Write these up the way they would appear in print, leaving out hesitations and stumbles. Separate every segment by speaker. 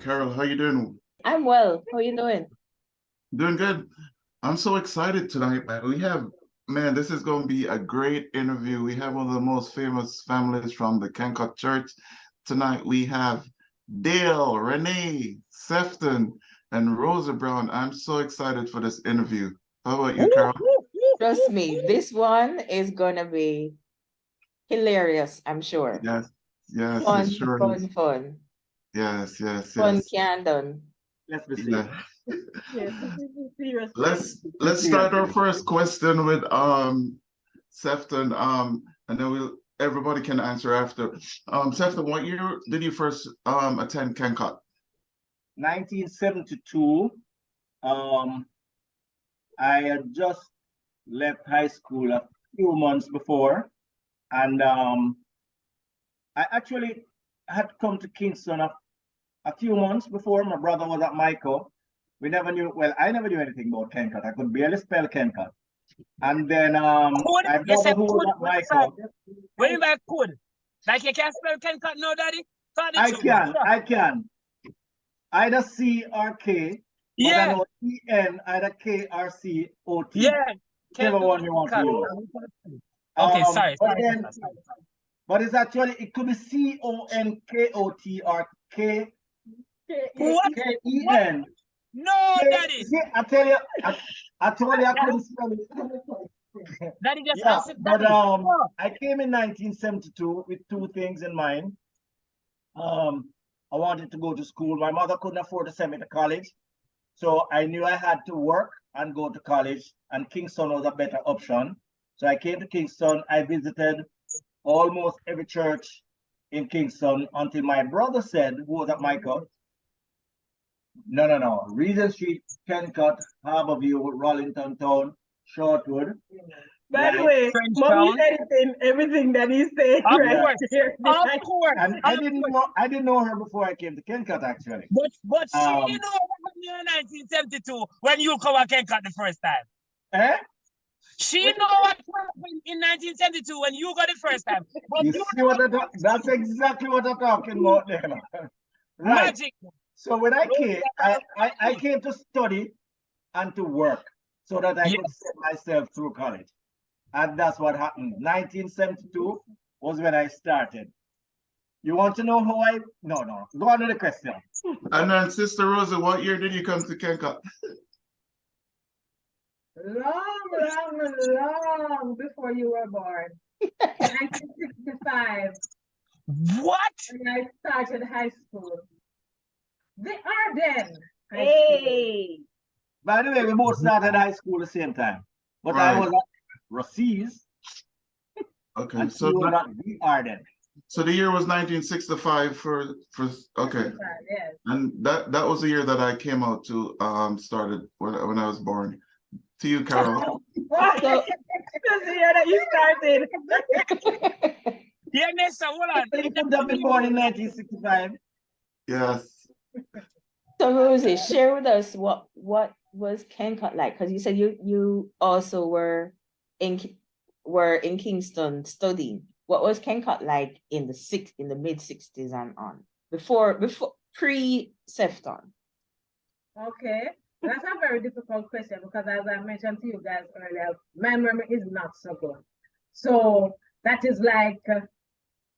Speaker 1: Carol, how you doing?
Speaker 2: I'm well. How are you doing?
Speaker 1: Doing good. I'm so excited tonight, man. Man, this is going to be a great interview. We have one of the most famous families from the Kencot Church. Tonight we have Dale, Renee, Sefton, and Rosa Brown. I'm so excited for this interview. How about you, Carol?
Speaker 2: Trust me, this one is gonna be hilarious, I'm sure.
Speaker 1: Yes, yes, it
Speaker 2: Fun,
Speaker 1: sure
Speaker 2: fun,
Speaker 1: is.
Speaker 2: fun.
Speaker 1: Yes, yes,
Speaker 2: Fun
Speaker 1: yes.
Speaker 2: can done.
Speaker 3: Let's be
Speaker 1: Yeah.
Speaker 3: serious. Serious.
Speaker 1: Let's start our first question with Sefton, and then everybody can answer after. Sefton, what year did you first attend Kencot?
Speaker 3: 1972. I had just left high school a few months before, and I actually had come to Kingston a few months before. My brother was at Michael. We never knew, well, I never knew anything about Kencot. I could barely spell Kencot. And then my brother who was at Michael.
Speaker 4: What do you mean could? Like you can spell Kencot now, Daddy?
Speaker 3: I can. Either C or K. But I know E-N, either K or C, O-T.
Speaker 4: Yeah.
Speaker 3: Whichever one you want to use.
Speaker 4: Okay, sorry.
Speaker 3: But it's actually, it could be C-O-N-K-O-T or K-E-N.
Speaker 4: No, Daddy.
Speaker 3: See, I told you I couldn't spell it.
Speaker 4: Daddy just
Speaker 3: yeah, but I came in 1972 with two things in mind. I wanted to go to school. My mother couldn't afford to send me to college. So I knew I had to work and go to college, and Kingston was a better option. So I came to Kingston. I visited almost every church in Kingston until my brother said, who was at Michael, no. Regent Street, Kencot, Harborview, Rollington Town, Shortwood.
Speaker 5: By the way, Mommy editing everything that he's saying right here.
Speaker 4: Of course.
Speaker 3: And I didn't know her before I came to Kencot, actually.
Speaker 4: But she know what happened in 1972 when you come to Kencot the first time.
Speaker 3: Eh?
Speaker 4: She know what happened in 1972 when you got the first time. But
Speaker 3: you see that's exactly what I'm talking about there. Right.
Speaker 4: Magic.
Speaker 3: So when I came, I came to study and to work so that I could set myself through college. And that's what happened. 1972 was when I started. You want to know how I? No. Go on to the question.
Speaker 1: And then Sister Rosa, what year did you come to Kencot?
Speaker 5: Long before you were born. 1965.
Speaker 4: What?
Speaker 5: When I started high school. The Ardennes.
Speaker 3: Hey. By the way, we both started high school at the same time. But right. I was at Rossi's.
Speaker 1: Okay,
Speaker 3: and so was at the Ardennes.
Speaker 1: So the year was 1965 for okay.
Speaker 5: Yes.
Speaker 1: And that was the year that I came out to started when I was born. To you, Carol.
Speaker 5: That's the year that you started.
Speaker 4: Yeah, Mister, hold on.
Speaker 3: You could have been born in 1965.
Speaker 1: Yes.
Speaker 2: So Rosie, share with us what was Kencot like? Because you said you also were in Kingston studying. What was Kencot like in the mid 60s and on? Before pre-Sefton?
Speaker 5: Okay. That's a very difficult question because as I mentioned to you guys earlier, my memory is not so good. So that is like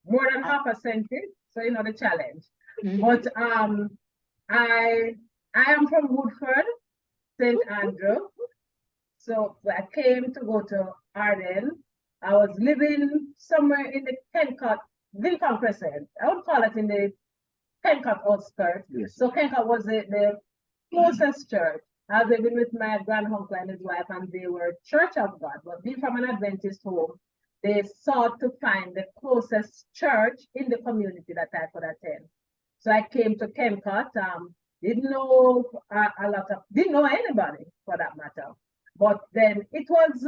Speaker 5: more than half a century. So you know the challenge. Mm-hmm. But I am from Woodford, St. Andrew. So I came to go to Ardennes. I was living somewhere in the Kencot, Vilcon Crescent. I would call it in the Kencot outskirts. Yes. So Kencot was the closest church. I was living with my granduncle and his wife, and they were Church of God. But being from an Adventist home, they sought to find the closest church in the community that I could attend. So I came to Kencot. Didn't know didn't know anybody for that matter. But then it was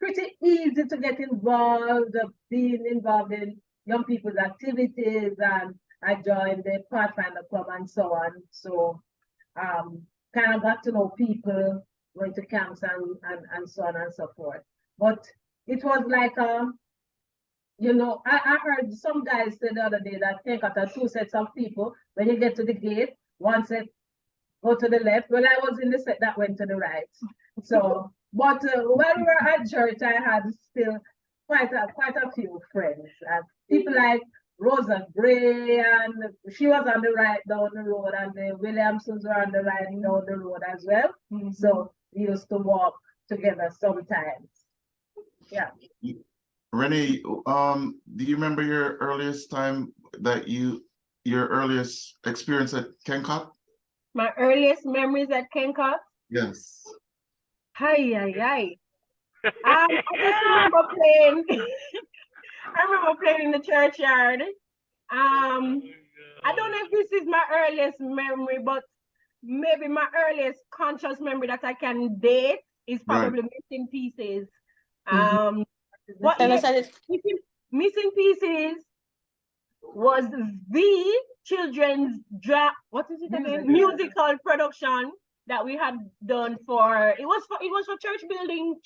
Speaker 5: pretty easy to get involved, being involved in young people's activities, and I joined the Pathfinder Club and so on. So kind of got to know people, went to camps and so on and so forth. But it was like, you know, I heard some guys say the other day that Kencot are two sets of people. When you get to the gate, one set go to the left. Well, I was in the set that went to the right. So, but when we were at church, I had still quite a few friends. And people like Rosa Gray, and she was on the right down the road, and the Williamsons were on the right down the road as well. So we used to walk together sometimes. Yeah.
Speaker 1: Renee, do you remember your earliest time that your earliest experience at Kencot?
Speaker 6: My earliest memories at Kencot?
Speaker 1: Yes.
Speaker 6: Hi. I just remember playing. I remember playing in the churchyard. I don't know if this is my earliest memory, but maybe my earliest conscious memory that I can date is probably Missing Pieces. What
Speaker 2: Tell us a little-
Speaker 6: Missing Pieces was the children's what is it again? Musical production that we had done for it was for church building.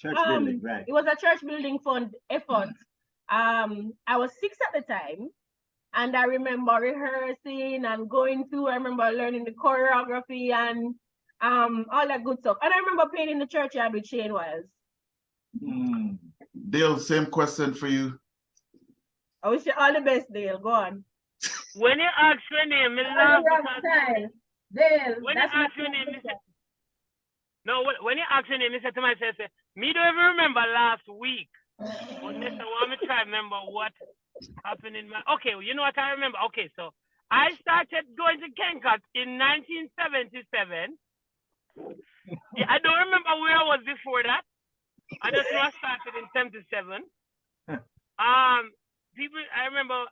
Speaker 3: Right.
Speaker 6: It was a church building fund effort. I was 6 at the time, and I remember rehearsing and going through. I remember learning the choreography and all that good stuff. And I remember playing in the churchyard with Shane Wiles.
Speaker 1: Dale, same question for you.
Speaker 6: I wish you all the best, Dale. Go on.
Speaker 4: When you ask your name, me laugh because
Speaker 5: Dale,
Speaker 4: when you ask your name, when you ask your name, I said to myself, me don't even remember last week. Unless I want me to try to remember what happened in my. Okay, you know what I remember? Okay, so I started going to Kencot in 1977. Yeah, I don't remember where I was before that. I just know I started in 77. I remember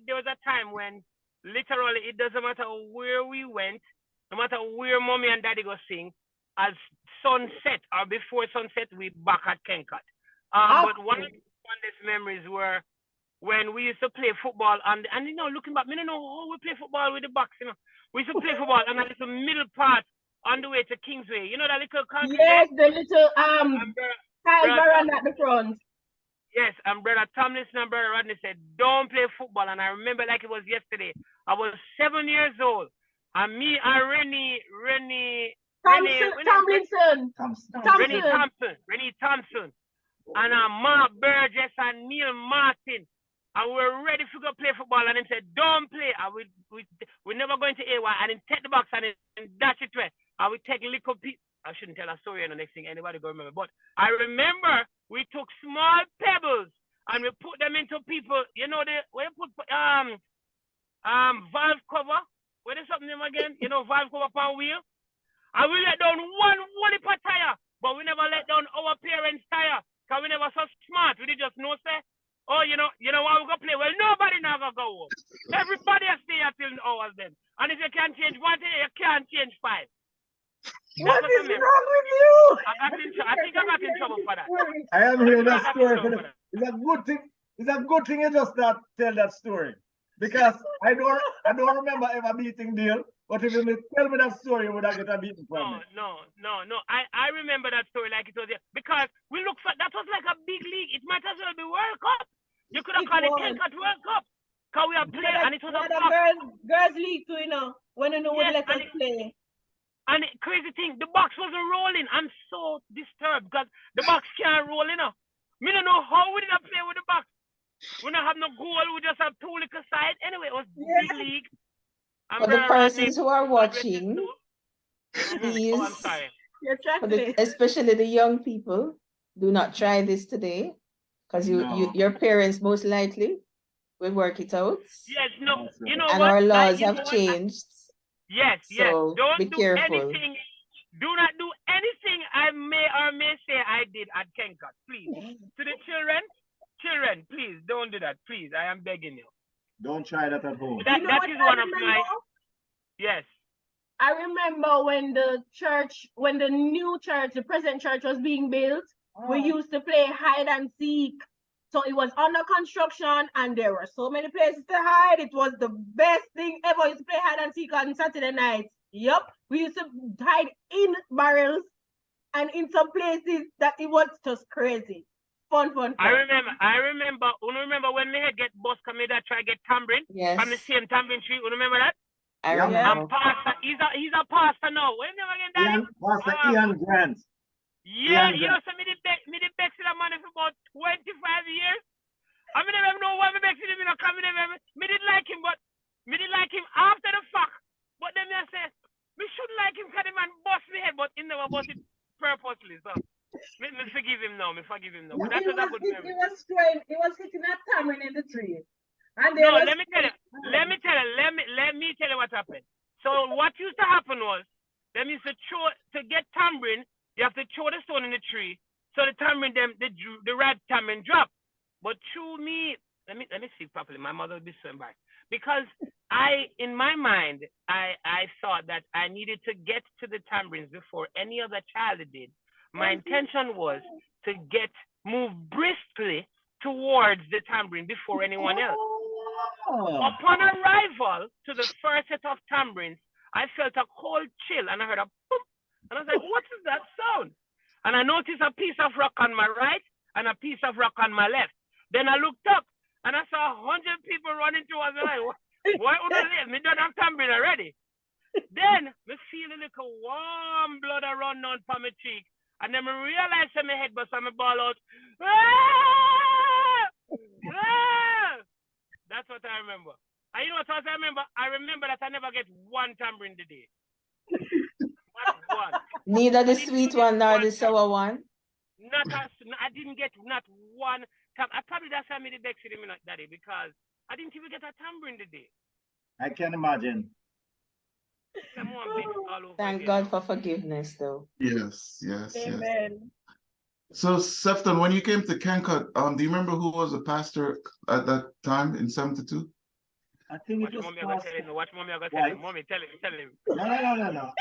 Speaker 4: there was a time when literally it doesn't matter where we went, no matter where mommy and daddy go sing, as sunset or before sunset, we back at Kencot. But one of the fondest memories were when we used to play football and you know, looking back, I don't know how we play football with the box, you know. We used to play football and at the middle part on the way to Kingsway. You know that little country?
Speaker 6: Yes, the little tile veranda at the front.
Speaker 4: Yes, and Brother Tomlinson and Brother Rodney said, don't play football. And I remember like it was yesterday. I was 7 years old. And me and Rennie Thompson. And Mark Burgess and Neil Martin. And we were ready to go play football. And he said, don't play. And we're never going to AY. And then take the box and dash it away. And we take little piece. I shouldn't tell a story on the next thing. Anybody go remember. But I remember we took small pebbles and we put them into people. You know, where you put valve cover. What is something name again? You know, valve cover upon wheel. And we let down one per tire. But we never let down our parents' tire. Because we never so smart. We did just know, say, oh, you know what we going to play? Well, nobody now going to go home. Everybody has to stay here till hours then. And if you can't change one thing, you can't change 5.
Speaker 6: What is wrong with you?
Speaker 4: I think I got in trouble for that.
Speaker 3: I am hearing that story. It's a good thing. It's a good thing you just not tell that story. Because I don't remember ever beating Dale. But if you tell me that story, you would have get a beating from me.
Speaker 4: No. I remember that story like it was there. Because we look for that was like a big league. It might as well be World Cup. You could have called it Kencot World Cup. Because we are playing and it was a
Speaker 6: girls league too, you know. When you know what let us play.
Speaker 4: And the crazy thing, the box wasn't rolling. I'm so disturbed because the box can't roll, you know. Me don't know how we didn't play with the box. We don't have no goal. We just have 2 little sides. Anyway, it was big league.
Speaker 2: For the persons who are watching, please,
Speaker 4: I'm sorry.
Speaker 2: especially the young people, do not try this today because your parents most likely will work it out.
Speaker 4: Yes, no, you know
Speaker 2: and
Speaker 4: what?
Speaker 2: our laws have changed.
Speaker 4: Yes.
Speaker 2: So
Speaker 4: don't
Speaker 2: be
Speaker 4: do
Speaker 2: careful.
Speaker 4: anything. Do not do anything I may or may say I did at Kencot, please. To the children, please don't do that, please. I am begging you.
Speaker 3: Don't try that at home.
Speaker 4: That is one of my. Yes.
Speaker 6: I remember when the new church, the present church was being built, we used to play hide and seek. So it was under construction and there were so many places to hide. It was the best thing ever. We used to play hide and seek on Saturday nights. Yep. We used to hide in barrels and in some places that it was just crazy. Fun.
Speaker 4: I remember when we had get bus come here that try to get tamarind from the same tamarind tree. You remember that?
Speaker 2: I
Speaker 3: Yeah, man.
Speaker 2: remember.
Speaker 4: And pastor, he's a pastor now. When never again, Daddy?
Speaker 3: Pastor Ian Grant.
Speaker 4: Yeah,
Speaker 3: Ian
Speaker 4: you know,
Speaker 3: Grant.
Speaker 4: so me did bex with a man for about 25 years. I mean, never know why me bex with him, you know, come me didn't like him, but me didn't like him after the fact. But then I say, me shouldn't like him because the man bust me head, but he never bust it purposely. So, me forgive him now, me forgive him now. But that was a good memory.
Speaker 5: He was hitting that tamarind in the tree. And they
Speaker 4: No,
Speaker 5: was
Speaker 4: let me tell you what happened. So what used to happen was, them used to get tamarind, you have to throw the stone in the tree, so the tamarind, the red tamarind drop. But through me, let me see properly, my mother will be so embarrassed. Because in my mind, I thought that I needed to get to the tamarinds before any other child did. My intention was to move briskly towards the tamarind before anyone else.
Speaker 3: Oh.
Speaker 4: Upon arrival to the first set of tamarinds, I felt a cold chill and I heard a boom. And I was like, what is that sound? And I noticed a piece of rock on my right and a piece of rock on my left. Then I looked up and I saw 100 people running towards me. Like, why would I live? Me don't have tamarind already. Then me feel a little warm blood run down from my cheek. And then I realized that my head was on my ball out. Ah! Ah! That's what I remember. And you know what else I remember? I remember that I never get one tamarind a day. Not one.
Speaker 2: Neither the sweet one nor the sour one.
Speaker 4: I didn't get not one. I probably that's why I made it back to him that day, because I didn't even get a tamarind a day.
Speaker 3: I can imagine.
Speaker 2: Thank God for forgiveness, though.
Speaker 1: Yes, yes, yes.
Speaker 6: Amen.
Speaker 1: So, Sefton, when you came to Kencot, do you remember who was the pastor at that time in 72?
Speaker 3: I think
Speaker 4: Watch
Speaker 3: it was
Speaker 4: mommy, I got tell him. Watch mommy, I got tell
Speaker 3: White.
Speaker 4: him. Mommy, tell him.
Speaker 3: No.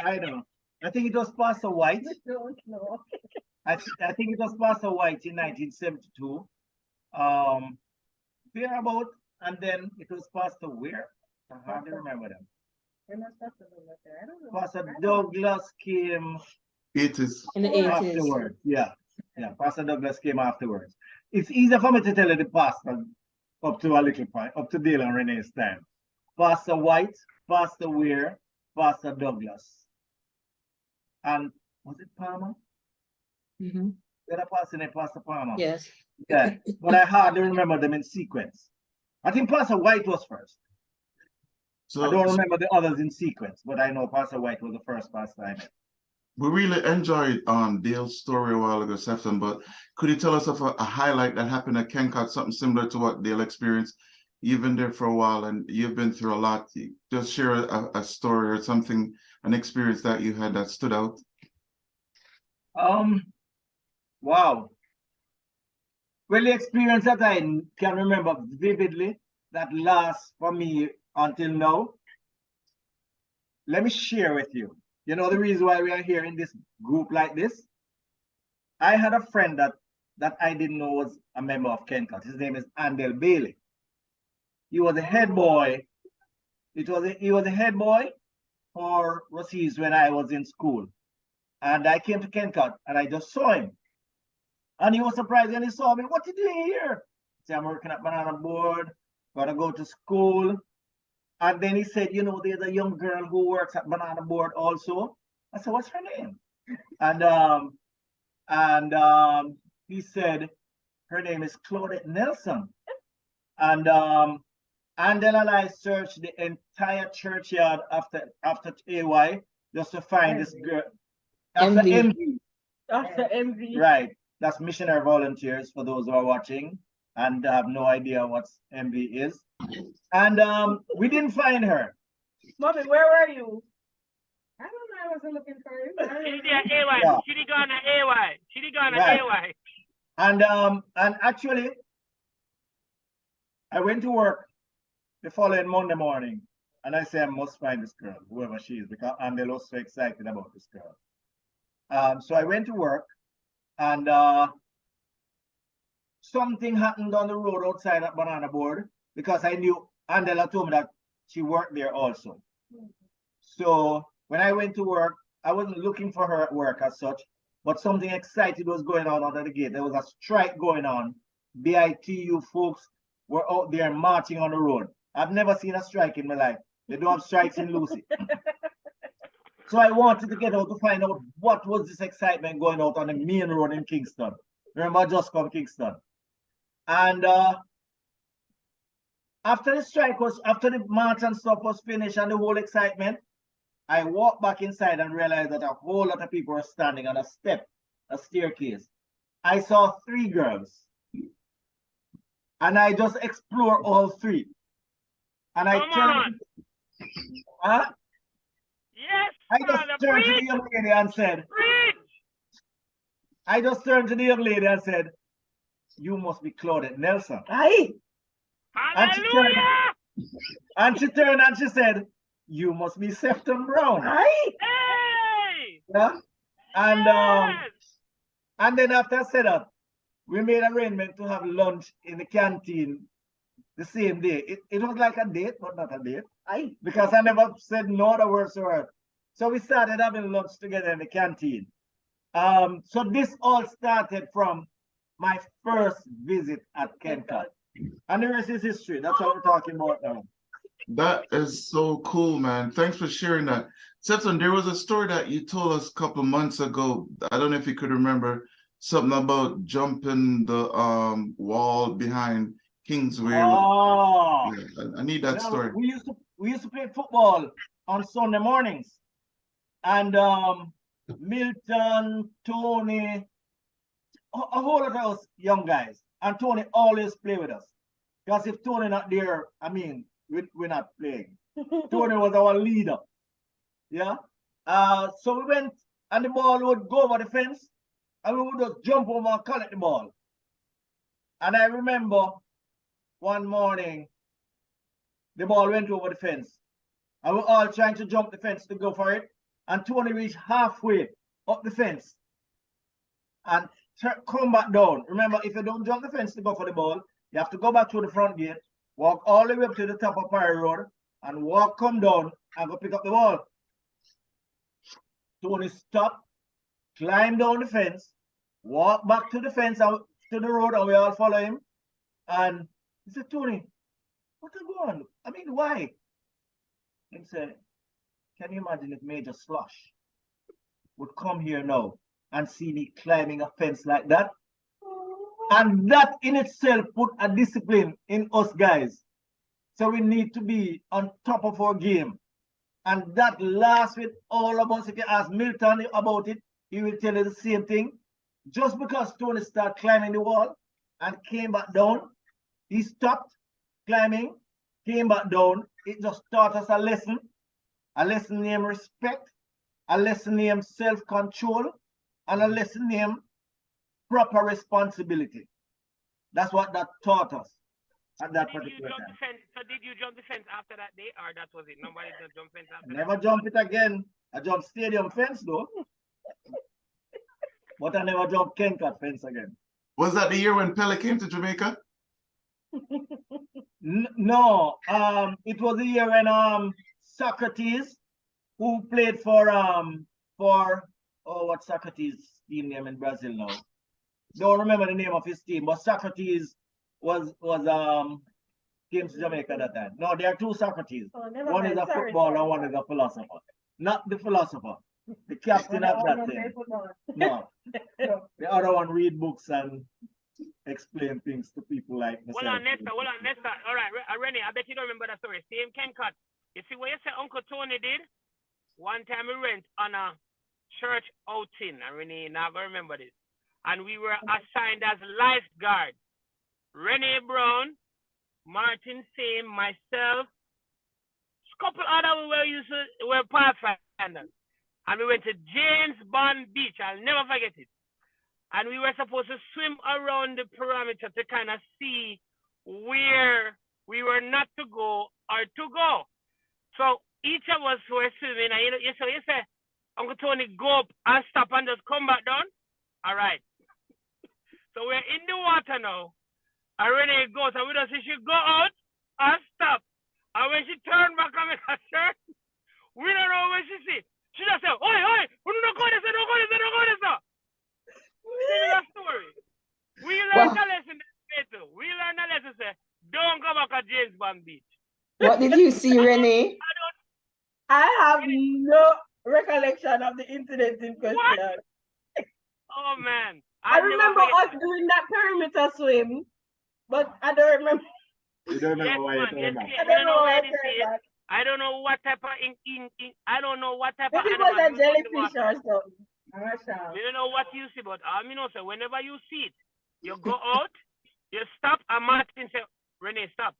Speaker 3: I don't know. I think it was Pastor White.
Speaker 5: I don't know.
Speaker 3: I think it was Pastor White in 1972. Thereabout, and then it was Pastor Ware. I hardly remember them.
Speaker 5: When was Pastor Douglas there? I don't know.
Speaker 3: Pastor Douglas came
Speaker 1: It is.
Speaker 2: In the 80s.
Speaker 3: afterwards. Yeah. Pastor Douglas came afterwards. It's easier for me to tell you the pastor up to a little point, up to Dale and Renee's time. Pastor White, Pastor Ware, Pastor Douglas. And was it Palmer?
Speaker 2: Mm-hmm.
Speaker 3: The other pastor named Pastor Palmer.
Speaker 2: Yes.
Speaker 3: Yeah, but I hardly remember them in sequence. I think Pastor White was first.
Speaker 1: So,
Speaker 3: I don't remember the others in sequence, but I know Pastor White was the first pastor I met.
Speaker 1: we really enjoyed Dale's story a while ago, Sefton, but could you tell us of a highlight that happened at Kencot, something similar to what Dale experienced? You've been there for a while and you've been through a lot. Just share a story or something, an experience that you had that stood out.
Speaker 3: Wow. Well, the experience that I can remember vividly that lasts for me until now, let me share with you. You know the reason why we are here in this group like this? I had a friend that I didn't know was a member of Kencot. His name is Andel Bailey. He was a head boy. He was a head boy for Rossi's when I was in school. And I came to Kencot and I just saw him. And he was surprised when he saw me. What are you doing here? I said, I'm working at Banana Board, gotta go to school. And then he said, you know, there's a young girl who works at Banana Board also. I said, what's her name? And he said, her name is Claudette Nelson. And then I searched the entire churchyard after AY just to find this girl. After MV.
Speaker 6: After MV.
Speaker 3: Right. That's Missionary Volunteers for those who are watching and have no idea what MV is. And we didn't find her.
Speaker 6: Mommy, where were you?
Speaker 5: I don't know. I wasn't looking for him.
Speaker 4: She did AY.
Speaker 3: Yeah.
Speaker 4: She did gone to AY. She did gone to
Speaker 3: Right.
Speaker 4: AY.
Speaker 3: And actually, I went to work the following Monday morning, and I said I must find this girl, whoever she is, because Andel was so excited about this girl. So I went to work, and something happened on the road outside at Banana Board, because I knew Andela told me that she worked there also. So when I went to work, I wasn't looking for her at work as such, but something exciting was going on under the gate. There was a strike going on. BITU folks were out there marching on the road. I've never seen a strike in my life. They don't have strikes in Lucy. So I wanted to get out to find out what was this excitement going out on the main road in Kingston. Remember, just come Kingston. And after the march and stuff was finished and the whole excitement, I walked back inside and realized that a whole lot of people were standing on a staircase. I saw 3 girls. And I just explored all 3. And I turned. Huh?
Speaker 4: Yes,
Speaker 3: I just turned to the young lady and said, I just turned to the young lady and said, you must be Claudette Nelson. Aye.
Speaker 4: Hallelujah!
Speaker 3: And she turned and she said, you must be Sefton Brown. Aye.
Speaker 4: Hey!
Speaker 3: Yeah. And
Speaker 4: Yes!
Speaker 3: and then after I said that, we made arrangement to have lunch in the canteen the same day. It was like a date, but not a date. Aye. Because I never said no other words to her. So we started having lunch together in the canteen. So this all started from my first visit at Kencot. And the rest is history. That's what we're talking about now.
Speaker 1: That is so cool, man. Thanks for sharing that. Sefton, there was a story that you told us a couple of months ago. I don't know if you could remember something about jumping the wall behind Kingsway.
Speaker 3: Oh,
Speaker 1: yeah, I need that story.
Speaker 3: We used to play football on Sunday mornings. And Milton, Tony, a whole lot of us young guys. And Tony always play with us. Because if Tony not there, I mean, we're not playing. Tony was our leader. Yeah. So we went and the ball would go over the fence and we would just jump over and collect the ball. And I remember one morning, the ball went over the fence. And we were all trying to jump the fence to go for it. And Tony reached halfway up the fence and come back down. Remember, if you don't jump the fence to go for the ball, you have to go back to the front gate, walk all the way up to the top of Prairie Road, and come down and go pick up the ball. Tony stopped, climbed down the fence, walked back to the fence out to the road, and we all follow him. And he said, Tony, what are you going on? I mean, why? He said, can you imagine if Major Slush would come here now and see me climbing a fence like that? And that in itself put a discipline in us guys. So we need to be on top of our game. And that lasts with all of us. If you ask Milton about it, he will tell you the same thing. Just because Tony started climbing the wall and came back down, he stopped climbing, came back down. It just taught us a lesson named respect, a lesson named self-control, and a lesson named proper responsibility. That's what that taught us at that particular time.
Speaker 4: So did you jump the fence after that day, or that was it? Nobody did jump fence after
Speaker 3: Never jump it again. I jumped stadium fence though. But I never jumped Kencot fence again.
Speaker 1: Was that the year when Pele came to Jamaica?
Speaker 3: No, it was the year when Socrates, who played for what's Socrates' team name in Brazil now? Don't remember the name of his team, but Socrates was came to Jamaica that time. No, there are 2 Socrates.
Speaker 5: Oh,
Speaker 3: One is a footballer and one is a philosopher. Not the philosopher, the captain of that team. No, the other one read books and explain things to people like myself.
Speaker 4: Hold on, Nesta. All right, Rennie, I bet you don't remember that story. Same Kencot. You see what you say Uncle Tony did? One time we went on a church outing, and Rennie never remember this. And we were assigned as lifeguard. Rennie Brown, Martin Same, myself, a couple other were pathfinders. And we went to James Bond Beach. I'll never forget it. And we were supposed to swim around the perimeter to kind of see where we were not to go or to go. So each of us were swimming, and you say, Uncle Tony, go up and stop and just come back down. All right. So we're in the water now. And Renee goes, and we just see she go out and stop. And when she turned back on her shirt, we don't know where she see. She just said, oi, we don't go this, don't go this, don't go this. Similar story. We learned a lesson too. We learned a lesson, say, don't go back at James Bond Beach.
Speaker 2: What did you see, Renee?
Speaker 4: I
Speaker 6: I have no recollection of the incident in question.
Speaker 4: Oh man.
Speaker 6: I
Speaker 4: I'll never
Speaker 6: remember
Speaker 4: forget
Speaker 6: us
Speaker 4: that.
Speaker 6: doing that perimeter swim, but I don't remember.
Speaker 3: You don't
Speaker 4: Yes,
Speaker 3: remember why
Speaker 4: man.
Speaker 3: you're
Speaker 4: Yes,
Speaker 3: back.
Speaker 6: I
Speaker 4: we
Speaker 6: don't
Speaker 4: don't
Speaker 6: know
Speaker 4: know
Speaker 6: why
Speaker 4: where
Speaker 6: I
Speaker 4: this
Speaker 6: said
Speaker 4: is.
Speaker 6: that.
Speaker 4: I don't know what type of I don't know what type of
Speaker 6: Maybe it
Speaker 4: animal
Speaker 6: was a
Speaker 4: we go in the
Speaker 6: jellyfish
Speaker 4: water.
Speaker 6: or something.
Speaker 5: I'm not sure.
Speaker 4: We don't know what you see, but I mean also whenever you see it, you go out, you stop, and Martin say, Renee, stop.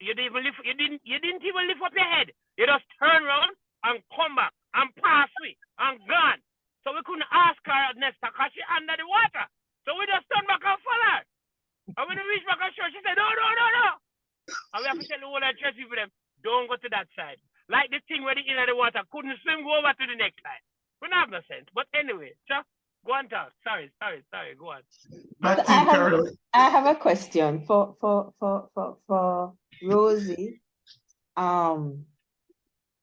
Speaker 4: You didn't even lift up your head. You just turn around and come back and pass me and gone. So we couldn't ask her Nesta because she under the water. So we just turned back and follow her. And when we reached back at church, she said, no, no, no, no. And we have to tell the whole of church people them, don't go to that side. Like the thing where the in the water couldn't swim, go over to the next side. We don't have no sense. But anyway, Chuck, go on talk. Sorry, go on.
Speaker 1: Back
Speaker 2: So
Speaker 1: to you, Carol.
Speaker 2: I have a question for Rosie, and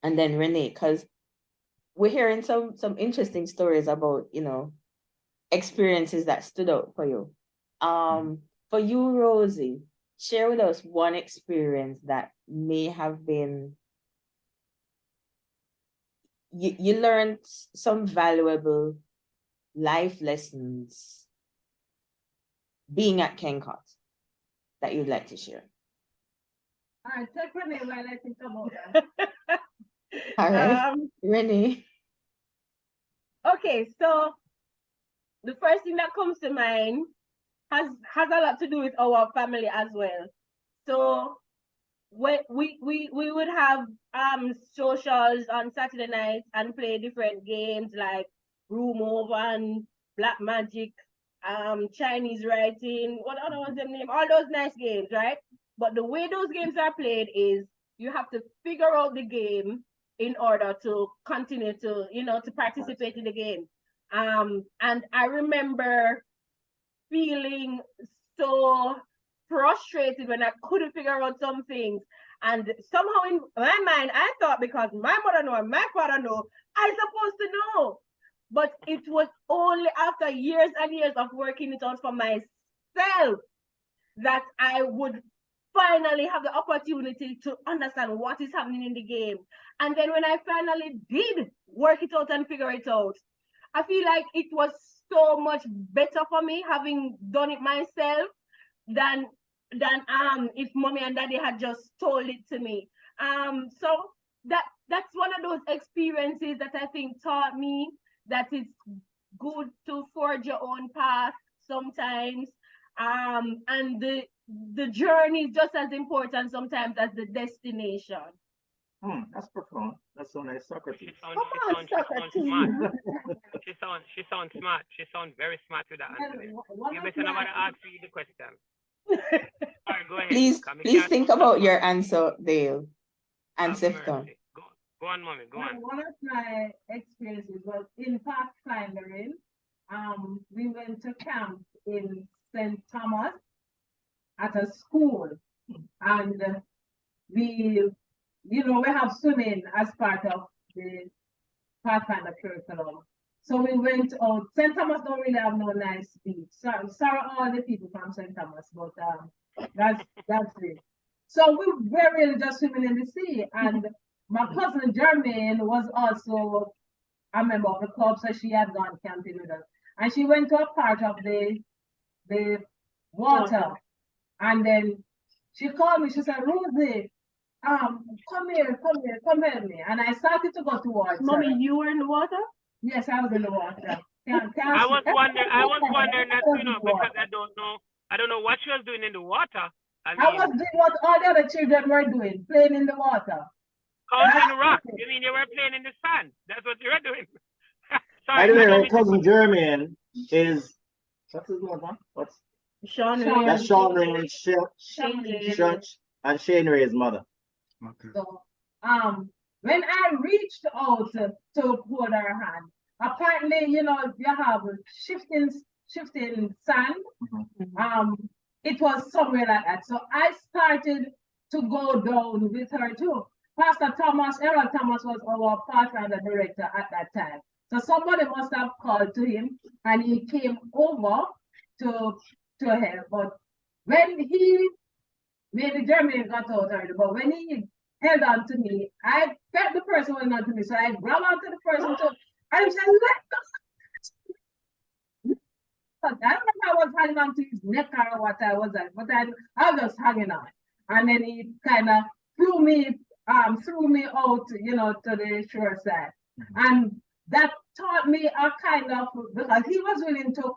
Speaker 2: then Renee, because we're hearing some interesting stories about, you know, experiences that stood out for you. For you, Rosie, share with us one experience that may have been you learned some valuable life lessons being at Kencot that you'd like to share.
Speaker 5: All right, take Renee while I think about that.
Speaker 2: All right, Renee.
Speaker 6: Okay, so the first thing that comes to mind has a lot to do with our family as well. So we would have socials on Saturday nights and play different games like room over and black magic, Chinese writing, what other was the name? All those nice games, right? But the way those games are played is you have to figure out the game in order to continue to, you know, to participate in the game. And I remember feeling so frustrated when I couldn't figure out some things. And somehow in my mind, I thought because my mother know and my father know, I supposed to know. But it was only after years and years of working it out for myself that I would finally have the opportunity to understand what is happening in the game. And then when I finally did work it out and figure it out, I feel like it was so much better for me having done it myself than if mommy and daddy had just told it to me. So that's one of those experiences that I think taught me that it's good to forge your own path sometimes. And the journey is just as important sometimes as the destination.
Speaker 3: That's profound. That's so nice, Socrates.
Speaker 4: She sounds smart. She sounds smart. She sounds very smart with that answer. You better nobody ask you the question. All right, go ahead.
Speaker 2: Please think about your answer, Dale. And Sifton.
Speaker 4: Go on, mommy. Go on.
Speaker 5: One of my experiences was in pathfinding. We went to camp in St. Thomas at a school, and we have swimming as part of the Pathfinder curriculum. So we went out. St. Thomas don't really have no nice beach. Sorry all the people from St. Thomas, but that's it. So we were really just swimming in the sea, and my cousin Jermaine was also a member of the club, so she had gone camping with us, and she went to a part of the water, and then she called me. She said, "Rosie, come here, come help me." And I started to go towards
Speaker 6: Mommy,
Speaker 5: her.
Speaker 6: you were in the water?
Speaker 5: Yes, I was in the water.
Speaker 4: I was wondering that, you know, because I don't know what she was doing in the water. I
Speaker 5: was doing what all the other children were doing, playing in the water.
Speaker 4: Counting rocks. You mean you were playing in the sand? That's what you were doing.
Speaker 3: By the way, my cousin Jermaine is what's his name? What's
Speaker 6: Sean
Speaker 3: that's Sean Ray and Shane Ray's mother.
Speaker 1: Okay.
Speaker 5: So, when I reached out to hold her hand, apparently, you have shifting sand. It was somewhere like that. So I started to go down with her too. Pastor Thomas, Errol Thomas was our Pathfinder director at that time. So somebody must have called to him and he came over to help. But when maybe Jeremy got out already, but when he held on to me. I felt the person holding on to me, so I grabbed onto the person too. And he said, let go. I don't know if I was hanging on to his neck or what I was at, but I was just hanging on. And then he kind of threw me out, to the shore side. And that taught me a kind of, because he was willing to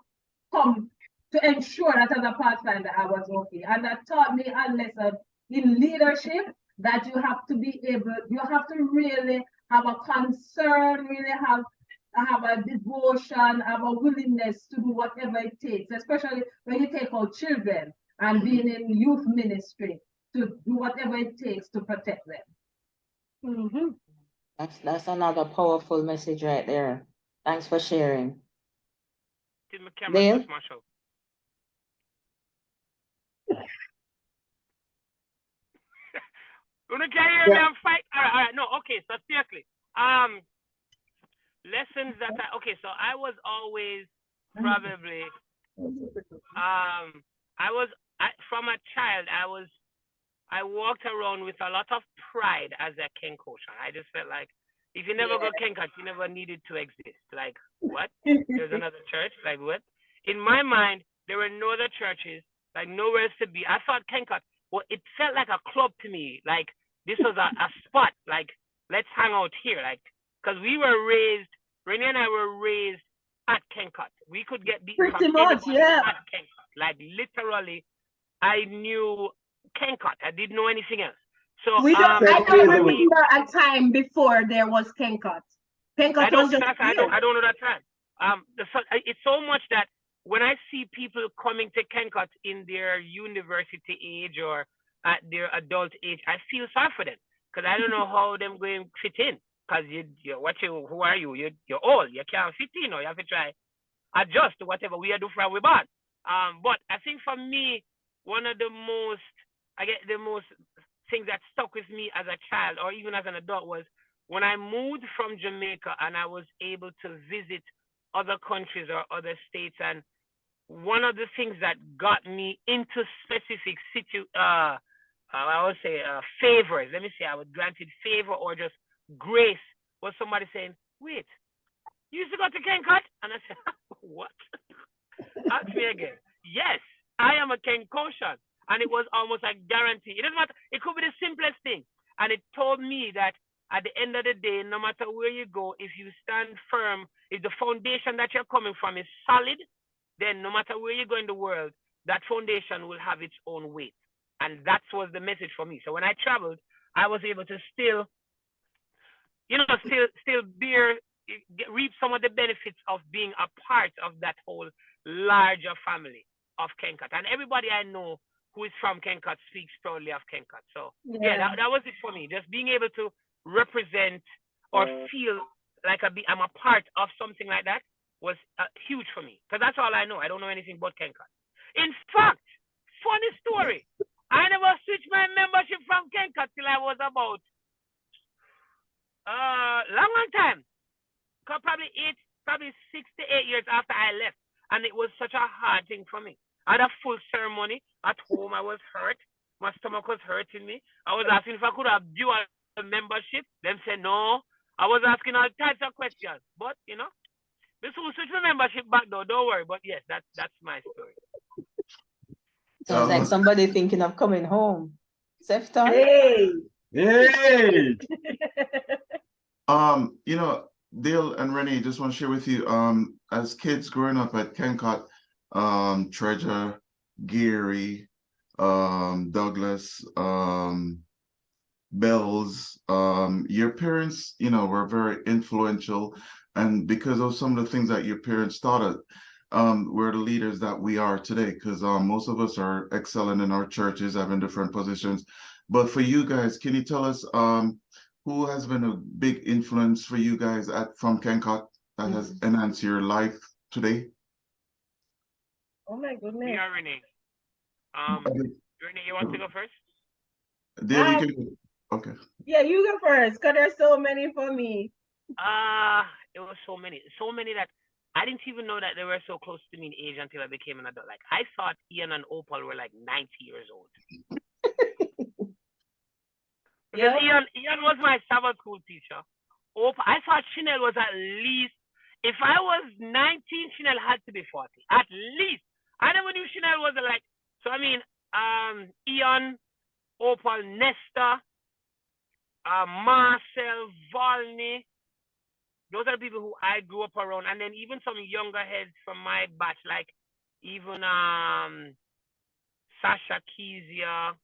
Speaker 5: come to ensure that as a pathfinder I was okay. And that taught me a lesson in leadership that you have to really have a concern, really have a devotion, have a willingness to do whatever it takes, especially when you take out children and being in youth ministry, to do whatever it takes to protect them.
Speaker 6: Mm-hmm.
Speaker 2: That's another powerful message right there. Thanks for sharing.
Speaker 4: Till my camera
Speaker 2: Dale?
Speaker 4: to smash out. You can hear me? I'm fight. All right. No, okay. So seriously, lessons that so I was always probably from a child I walked around with a lot of pride as a Kencot. I just felt like if you never go Kencot, you never needed to exist. Like what? There's another church? Like what? In my mind, there were no other churches, like nowhere else to be. I thought Kencot, well, it felt like a club to me. Like this was a spot. Like let's hang out here. Like because we were raised, Renee and I were raised at Kencot. We could get beaten
Speaker 6: Pretty much, yeah.
Speaker 4: at Kencot. Like literally, I knew Kencot. I didn't know anything else. So
Speaker 6: I don't remember a time before there was Kencot. Kencot was just
Speaker 4: I don't know that time. It's so much that when I see people coming to Kencot in their university age or at their adult age, I feel sorry for them because I don't know how them going to fit in. Because who are you? You're old. You can't fit in, or you have to try adjust to whatever we are doing from we born. But I think for me, one of the most things that stuck with me as a child or even as an adult was when I moved from Jamaica and I was able to visit other countries or other states. And one of the things that got me into specific I would say favors. Let me say I was granted favor or just grace was somebody saying, wait, you used to go to Kencot? And I said, what? Ask me again. Yes, I am a Kencotian. And it was almost a guarantee. It doesn't matter. It could be the simplest thing. And it told me that at the end of the day, no matter where you go, if you stand firm, if the foundation that you're coming from is solid, then no matter where you go in the world, that foundation will have its own weight. And that was the message for me. So when I traveled, I was able to still reap some of the benefits of being a part of that whole larger family of Kencot. And everybody I know who is from Kencot speaks proudly of Kencot. So that was it for me. Just being able to represent or feel like I'm a part of something like that was huge for me. Because that's all I know. I don't know anything but Kencot. In fact, funny story. I never switched my membership from Kencot till I was about long time. Probably 6 to 8 years after I left. And it was such a hard thing for me. I had a full ceremony at home. I was hurt. My stomach was hurting me. I was asking if I could have dual membership. Them said no. I was asking all types of questions. But this will switch my membership back though. Don't worry. But yes, that's my story.
Speaker 2: Sounds like somebody thinking of coming home. Sefton?
Speaker 3: Hey!
Speaker 1: Dale and Renee, just want to share with you, as kids growing up at Kencot, Treasure, Gary, Douglas, Bells, your parents, were very influential, and because of some of the things that your parents taught us, we're the leaders that we are today, because most of us are excelling in our churches, having different positions. But for you guys, can you tell us who has been a big influence for you guys from Kencot that has enhanced your life today?
Speaker 6: Oh my goodness.
Speaker 4: We are Renee. Renee, you want to go first?
Speaker 1: Dale, you can go. Okay.
Speaker 6: Yeah, you go first, because there's so many for me.
Speaker 4: It was so many that I didn't even know that they were so close to me in age until I became an adult. Like I thought Ian and Opal were like 90 years old. Because
Speaker 2: Yeah.
Speaker 4: Ian was my Sabbath school teacher. I thought Chanel was at least, if I was 19, Chanel had to be 40. At least. I never knew Chanel was like, so I mean, Ian, Opal, Nesta, Marcel, Volney. Those are people who I grew up around. And then even some younger heads from my batch, like even Sasha Kezia,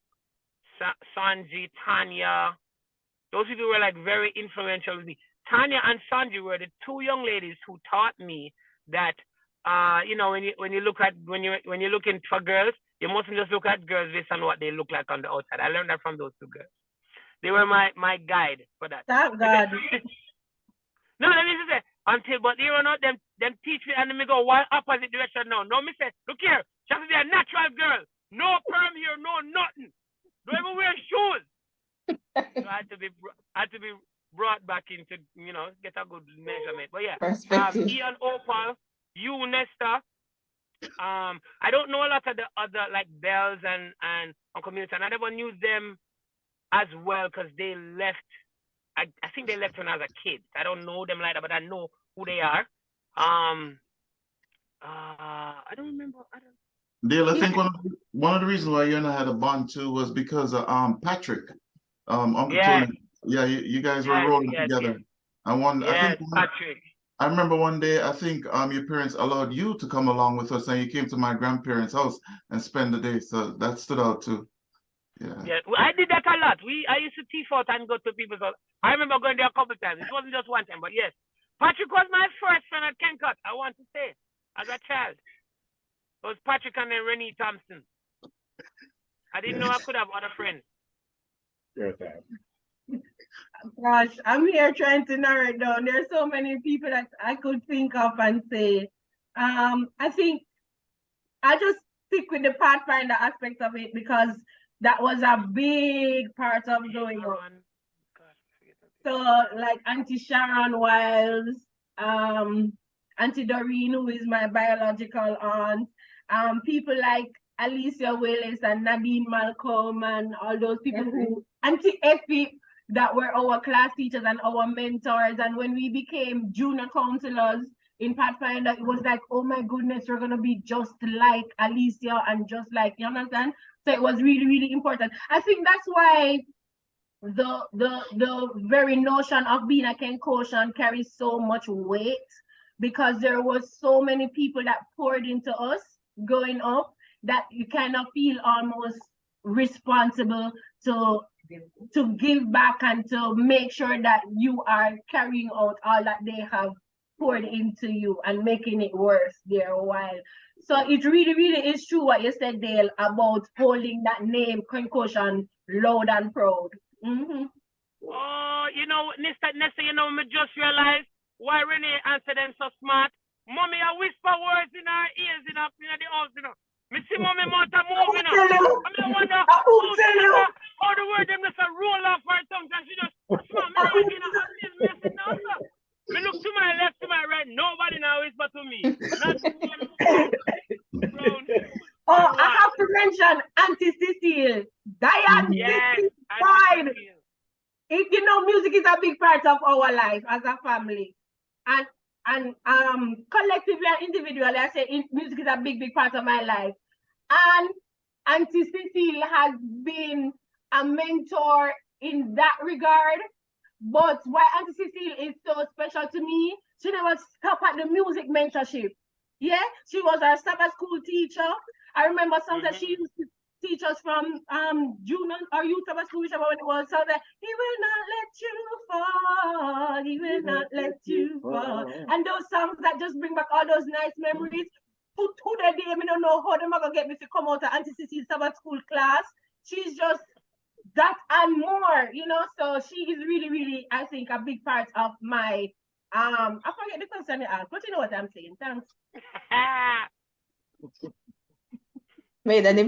Speaker 4: Sanji, Tanya. Those people were like very influential with me. Tanya and Sanji were the two young ladies who taught me that you know, when you're looking for girls, you mustn't just look at girls based on what they look like on the outside. I learned that from those two girls. They were my guide for that.
Speaker 5: Thank God.
Speaker 4: No, let me just say, but they were not them teach me and then me go one opposite direction now. No, me say, look here, she has to be a natural girl. No perm here, no nothing. Don't even wear shoes. So I had to be brought back into, you know, get a good measurement. But yeah,
Speaker 2: Perspective.
Speaker 4: Ian, Opal, you, Nesta. I don't know a lot of the other like Bells and Uncle Milton. I never knew them as well because they left. I think they left when I was a kid. I don't know them like that, but I know who they are. I don't remember.
Speaker 1: Dale, I think one of the reasons why you and I had a bond too was because of Patrick, Uncle
Speaker 4: Yes.
Speaker 1: Tony. Yeah, you guys were
Speaker 4: Yes,
Speaker 1: rolling
Speaker 4: yes,
Speaker 1: together.
Speaker 4: yes.
Speaker 1: I think
Speaker 4: Patrick.
Speaker 1: I remember one day I think your parents allowed you to come along with us, and you came to my grandparents' house and spend the day. So that stood out too. Yeah.
Speaker 4: Yeah, well, I did that a lot. I used to teeth out and go to people's house. I remember going there a couple times. It wasn't just one time, but yes. Patrick was my first friend at Kencot, I want to say, as a child. It was Patrick and then Rennie Thompson. I didn't know I could have other friends.
Speaker 5: Gosh, I'm here trying to narrow it down. There's so many people that I could think of and say. I think I just stick with the Pathfinder aspect of it because that was a big part of growing up. So like Auntie Sharon Wiles, Auntie Doreen, who is my biological aunt, people like Alicia Willis and Nadine Malcolm and all those people who, Auntie Effie, that were our class teachers and our mentors. And when we became junior counselors in Pathfinder, it was like, oh my goodness, we're gonna be just like Alicia and just like, you understand? So it was really, really important. I think that's why the very notion of being a Kencosian carries so much weight, because there was so many people that poured into us growing up that you kind of feel almost responsible to give back and to make sure that you are carrying out all that they have poured into you and making it worth their while. So it really, really is true what you said, Dale, about holding that name, Kencosian, loud and proud. Mm-hmm.
Speaker 4: Oh, you know, Nesta, you know, me just realized why Renee answered them so smart. Mommy, I whisper words in her ears in the house, you know. Me see mommy mouth a move, you know. I wonder how the word them just a roll off her tongue and she just smart. Me like, you know, I said, no, sir. Me look to my left, to my right, nobody now whisper to me.
Speaker 5: Oh, I have to mention Auntie Cecile. Diane Cecile died. You know, music is a big part of our life as a family. And collectively and individually, I say music is a big part of my life. And Auntie Cecile has been a mentor in that regard. But why Auntie Cecile is so special to me, she never stopped at the music mentorship. Yeah, she was our Sabbath school teacher. I remember songs that she used to teach us from junior or youth Sabbath school, whichever one it was. So that he will not let you fall, he will not let you fall. And those songs that just bring back all those nice memories. To the day, I don't know how them are gonna get me to come out of Auntie Cecile's Sabbath school class. She's just that and more, you know. So she is really, really, I think, a big part of my I forget the question you asked, but you know what I'm saying. Thanks.
Speaker 2: Made an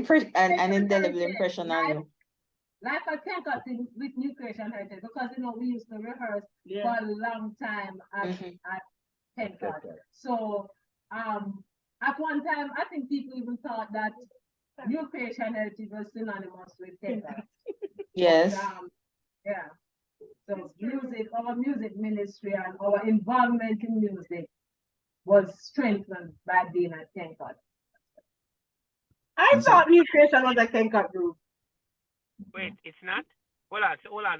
Speaker 2: indelible impression on you.
Speaker 5: Like I think I think with New Creation Heritage, because you know we used to rehearse for a long time at Kencot. So at one time I think people even thought that New Creation Heritage was synonymous with Kencot.
Speaker 2: Yes.
Speaker 5: Yeah. So music, our music ministry and our involvement in music was strengthened by being at Kencot.
Speaker 6: I
Speaker 1: And so-
Speaker 6: thought New Creation was a Kencot group.
Speaker 4: Wait, it's not? Hold on, hold on.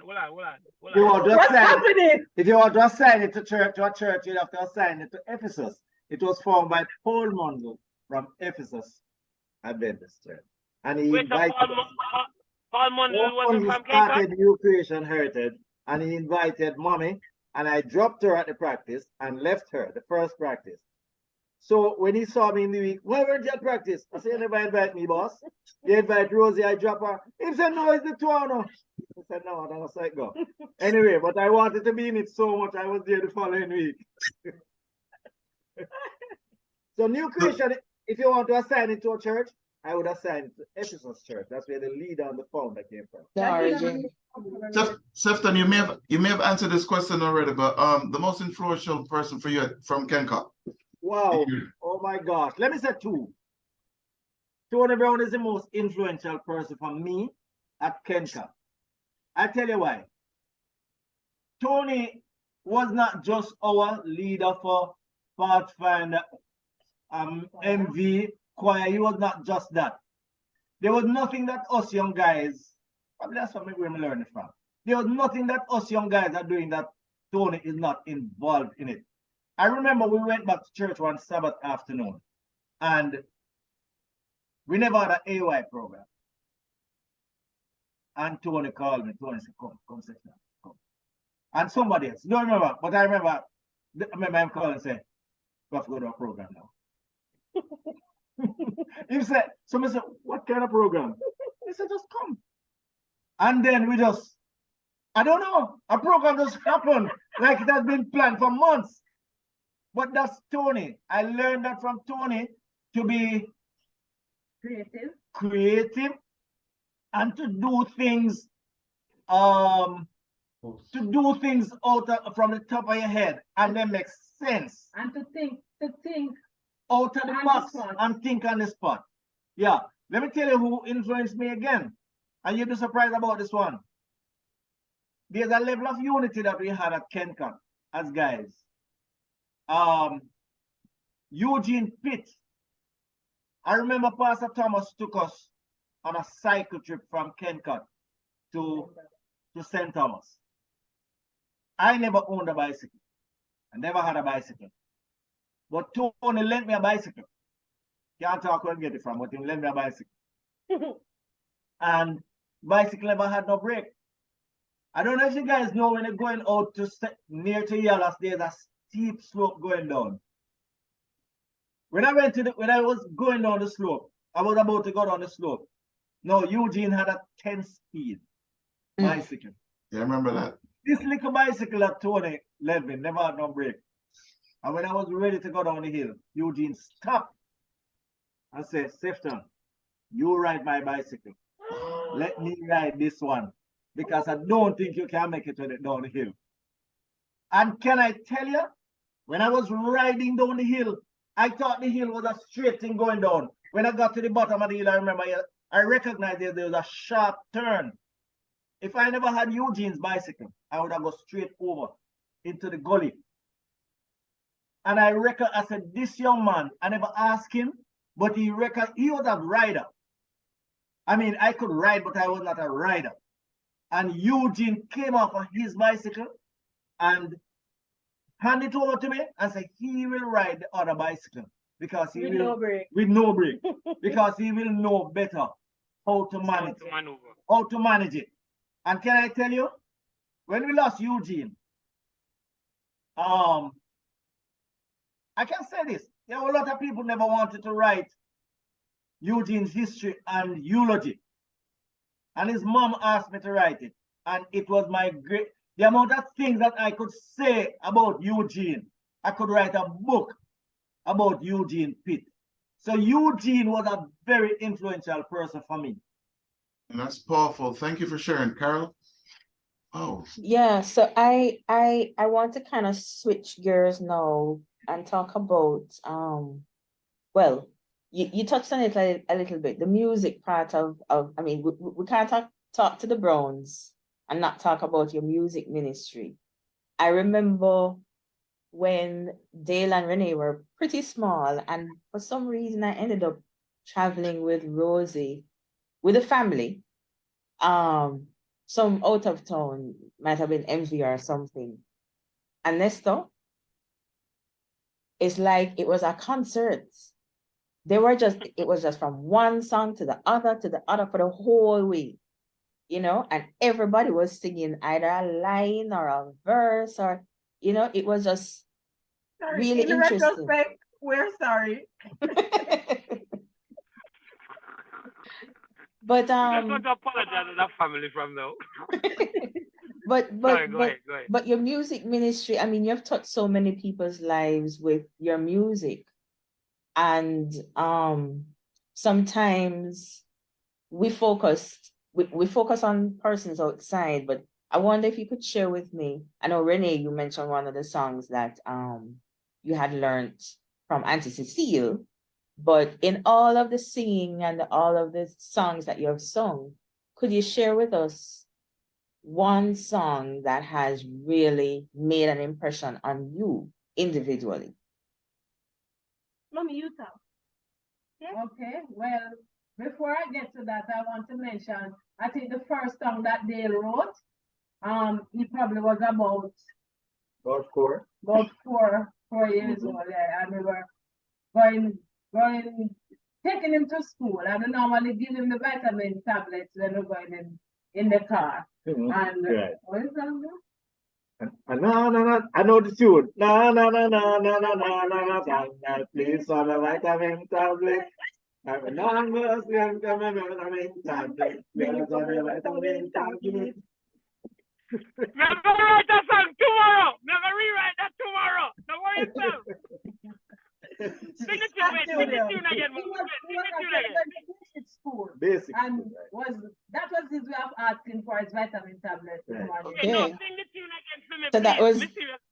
Speaker 3: You want to
Speaker 6: What's
Speaker 3: assign,
Speaker 6: happening?
Speaker 3: if you want to assign it to a church, you have to assign it to Ephesus. It was formed by Paul Mundell from Ephesus Adventist Church. And he
Speaker 4: Wait, so
Speaker 3: invited
Speaker 4: Paul Mundell wasn't
Speaker 3: Paul
Speaker 4: from Kencot?
Speaker 3: started New Creation Heritage, and he invited mommy, and I dropped her at the practice and left her, the first practice. So when he saw me in the week, why weren't you at practice? I said, you never invite me, boss. You invite Rosie, I drop her. He said, no, it's the two. I said, no, that's how it go. Anyway, but I wanted to be in it so much, I was there the following week. So New Creation, if you want to assign it to a church, I would assign it to Ephesus Church. That's where the leader and the founder came from.
Speaker 2: The origin.
Speaker 1: Sefton, you may have answered this question already, but the most influential person for you from Kencot.
Speaker 3: Wow. Oh my gosh. Let me say two. Tony Brown is the most influential person for me at Kencot. I tell you why. Tony was not just our leader for Pathfinder MV choir. He was not just that. There was nothing that us young guys, probably that's where we learned it from. There was nothing that us young guys are doing that Tony is not involved in it. I remember we went back to church one Sabbath afternoon and we never had an AY program. And Tony called me. Tony said, come, sit down, come. And somebody else, don't remember, but I remember him calling and say, we have to go to a program now. He said, somebody said, what kind of program? He said, just come. And then we just, I don't know, a program just happened like it has been planned for months. But that's Tony. I learned that from Tony to be creative and to do things out from the top of your head and then make sense.
Speaker 5: And to think
Speaker 3: Out of the
Speaker 5: on
Speaker 3: box
Speaker 5: the spot.
Speaker 3: and think on the spot. Yeah. Let me tell you who influenced me again. And you'll be surprised about this one. There's a level of unity that we had at Kencot as guys. Eugene Pitt. I remember Pastor Thomas took us on a cycle trip from Kencot to St. Thomas. I never owned a bicycle. I never had a bicycle. But Tony lent me a bicycle. Can't talk where I get it from, but he lent me a bicycle. And bicycle never had no brake. I don't know if you guys know when you're going out to near to Yallas, there's a steep slope going down. When I was going down the slope, I was about to go down the slope. No, Eugene had a 10-speed bicycle.
Speaker 1: Yeah, I remember that.
Speaker 3: This little bicycle that Tony led me never had no brake. And when I was ready to go down the hill, Eugene stopped and said, Sefton, you ride my bicycle. Let me ride this one because I don't think you can make it down the hill. And can I tell you, when I was riding down the hill, I thought the hill was a straight thing going down. When I got to the bottom of the hill, I remember I recognized there was a sharp turn. If I never had Eugene's bicycle, I would have gone straight over into the gully. And I said, this young man, I never asked him, but he was a rider. I mean, I could ride, but I was not a rider. And Eugene came off of his bicycle and handed it over to me and said he will ride the other bicycle because he
Speaker 6: With
Speaker 3: will
Speaker 6: no brake.
Speaker 3: with no brake because he will know better how to manage it. And can I tell you, when we lost Eugene, I can say this. There were a lot of people never wanted to write Eugene's history and eulogy. And his mom asked me to write it. And it was the amount of things that I could say about Eugene. I could write a book about Eugene Pitt. So Eugene was a very influential person for me.
Speaker 1: And that's powerful. Thank you for sharing, Carol. Oh,
Speaker 2: Yeah, so I want to kind of switch gears now and talk about well, you touched on it a little bit, the music part of I mean we can't talk to the Browns and not talk about your music ministry. I remember when Dale and Renee were pretty small, and for some reason I ended up traveling with Rosie, with the family. Some out of town, might have been MV or something. And Nestor, it's like it was a concert. It was just from one song to the other for the whole week, you know, and everybody was singing either a line or a verse, or, you know, it was just really
Speaker 6: in
Speaker 2: interesting.
Speaker 6: retrospect, we're sorry.
Speaker 2: But
Speaker 4: I just want to apologize to that family from now. Sorry, go ahead.
Speaker 2: But your music ministry, I mean, you've touched so many people's lives with your music. And sometimes we focus on persons outside, but I wonder if you could share with me. I know, Renee, you mentioned one of the songs that you had learned from Auntie Cecile, but in all of the singing and all of the songs that you have sung, could you share with us one song that has really made an impression on you individually?
Speaker 6: Mommy, you talk.
Speaker 5: Okay, well, before I get to that, I want to mention, I think the first song that they wrote, he probably was about
Speaker 3: four.
Speaker 5: about 4 years old, yeah, and we were going, taking him to school, and we normally give him the vitamin tablets when we're going in the car. And
Speaker 3: Right.
Speaker 5: what is that?
Speaker 3: I know the tune. Na na na na na na na na na na. Please for my vitamin tablet. I'm a non-Muslim, come on, vitamin tablet. Please for my vitamin tablet.
Speaker 4: We're gonna write that song tomorrow. We're gonna rewrite that tomorrow. Don't worry yourself. Sing the tune again.
Speaker 5: He was at basic school.
Speaker 3: Basic.
Speaker 5: And that was his way of asking for his vitamin tablet.
Speaker 3: Right.
Speaker 4: Okay,
Speaker 2: Yeah.
Speaker 4: now sing the tune again for me,
Speaker 2: So
Speaker 4: please.
Speaker 2: that was-
Speaker 4: Be serious.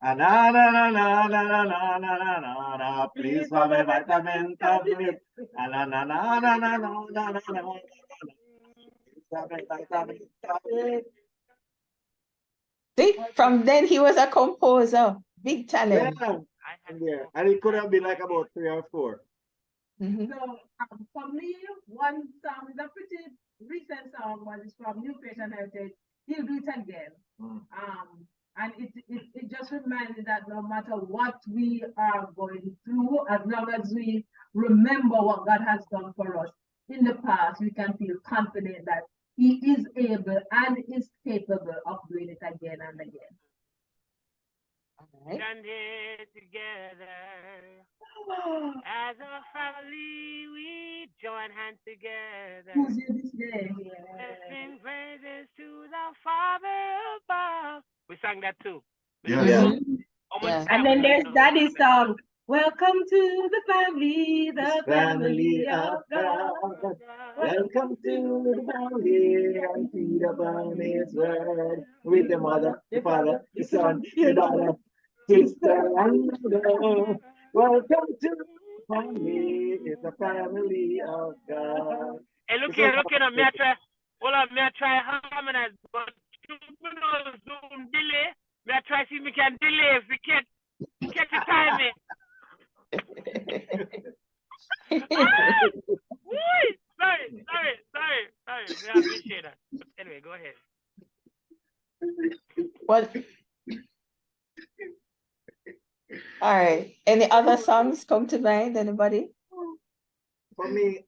Speaker 3: Na na na na na na na na na na. Please for my vitamin tablet. Na na na na na na na na na na. Please for my vitamin tablet.
Speaker 2: See, from then he was a composer, big
Speaker 3: Yeah,
Speaker 2: talent.
Speaker 3: there. And it could have been like about 3 or 4.
Speaker 2: Mhm.
Speaker 5: So for me, one song is a pretty recent song, but it's from New Creation Heritage. He'll do it again. And it just reminds me that no matter what we are going through, as long as we remember what God has done for us in the past, we can feel confident that He is able and is capable of doing it again and again.
Speaker 2: All right.
Speaker 4: Stand here together as a family. We join hands together.
Speaker 5: Who's here this day?
Speaker 4: Let's sing praises to the Father above. We sang that too.
Speaker 1: Yeah.
Speaker 2: Mhm.
Speaker 4: How much
Speaker 2: Yeah.
Speaker 4: time
Speaker 6: And then
Speaker 4: we
Speaker 6: there's
Speaker 4: know?
Speaker 6: Daddy's song. Welcome to the family
Speaker 3: Family
Speaker 6: of
Speaker 3: of
Speaker 6: God.
Speaker 3: God. Welcome to the family and feed upon His word. With the mother, the father, the son, the daughter, sister, and mother. Welcome to the family. It's a family of God.
Speaker 4: Hey, look here, now. Me I try. Hold on, me I try harmonize, but you know Zoom delay. Me I try see if we can delay if we can't catch the timing. Sorry. I appreciate that. Anyway, go ahead.
Speaker 2: Well, all right. Any other songs come to mind? Anybody?
Speaker 3: For me,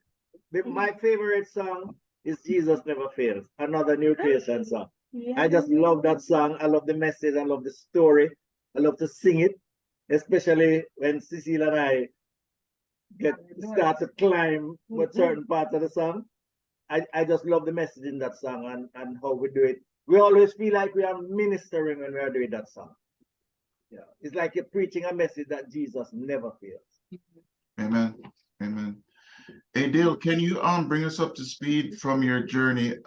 Speaker 3: my favorite song is Jesus Never Fails, another New Creation song. I just love that song. I love the message. I love the story. I love to sing it, especially when Cecile and I start to climb with certain parts of the song. I just love the message in that song and how we do it. We always feel like we are ministering when we are doing that song. Yeah, it's like you're preaching a message that Jesus never fails.
Speaker 1: Amen. Amen. Hey Dale, can you bring us up to speed from your journey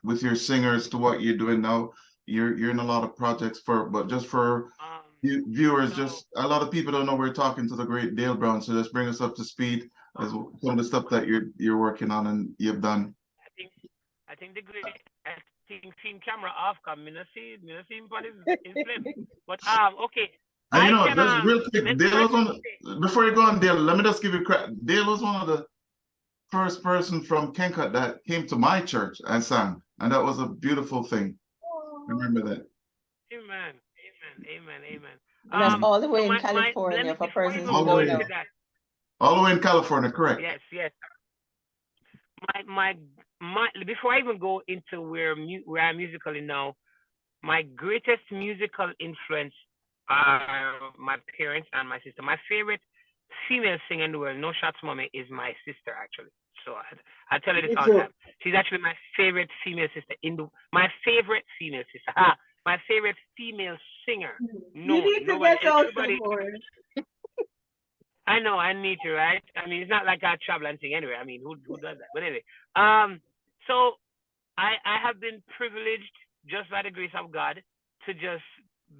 Speaker 1: with your singers to what you're doing now? You're in a lot of projects but just for viewers, just a lot of people don't know we're talking to the great Dale Brown, so just bring us up to speed as some of the stuff that you're working on and you've done.
Speaker 4: I think the great seen camera off, cause me not see him on his flame. But okay.
Speaker 1: And you
Speaker 4: I
Speaker 1: know,
Speaker 4: can
Speaker 1: just real quick,
Speaker 4: let
Speaker 1: Dale
Speaker 4: my
Speaker 1: was before you go on, Dale, let me just give you credit. Dale was one of the first person from Kencot that came to my church and sang, and that was a beautiful thing. Remember that.
Speaker 4: Amen. Amen.
Speaker 2: And that's all the
Speaker 4: So
Speaker 2: way in
Speaker 4: let me
Speaker 2: California for
Speaker 4: before I
Speaker 2: persons
Speaker 4: even
Speaker 2: who
Speaker 1: All the
Speaker 4: go
Speaker 2: don't
Speaker 1: way,
Speaker 4: into
Speaker 2: know.
Speaker 4: that.
Speaker 1: all the way in California, correct?
Speaker 4: Yes. My before I even go into where I'm musically now, my greatest musical influence are my parents and my sister. My favorite female singer in the world, no shots mommy, is my sister actually. So I tell her this all the time. She's actually my favorite female sister my favorite female sister. My favorite female singer. No,
Speaker 6: You need to
Speaker 4: nobody,
Speaker 6: get out
Speaker 4: everybody.
Speaker 6: some more.
Speaker 4: I know I need to, right? I mean, it's not like I travel and sing anyway. I mean, who does that? But anyway, so I have been privileged just by the grace of God to just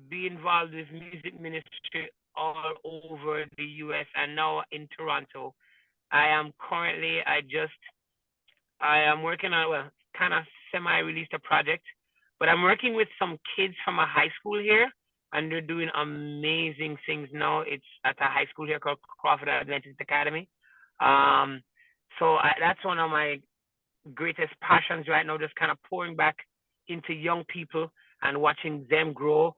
Speaker 4: be involved with music ministry all over the US and now in Toronto. I am currently I am working on kind of semi-released a project, but I'm working with some kids from a high school here and they're doing amazing things now. It's at a high school here called Crawford Adventist Academy. That's one of my greatest passions right now, just kind of pouring back into young people and watching them grow.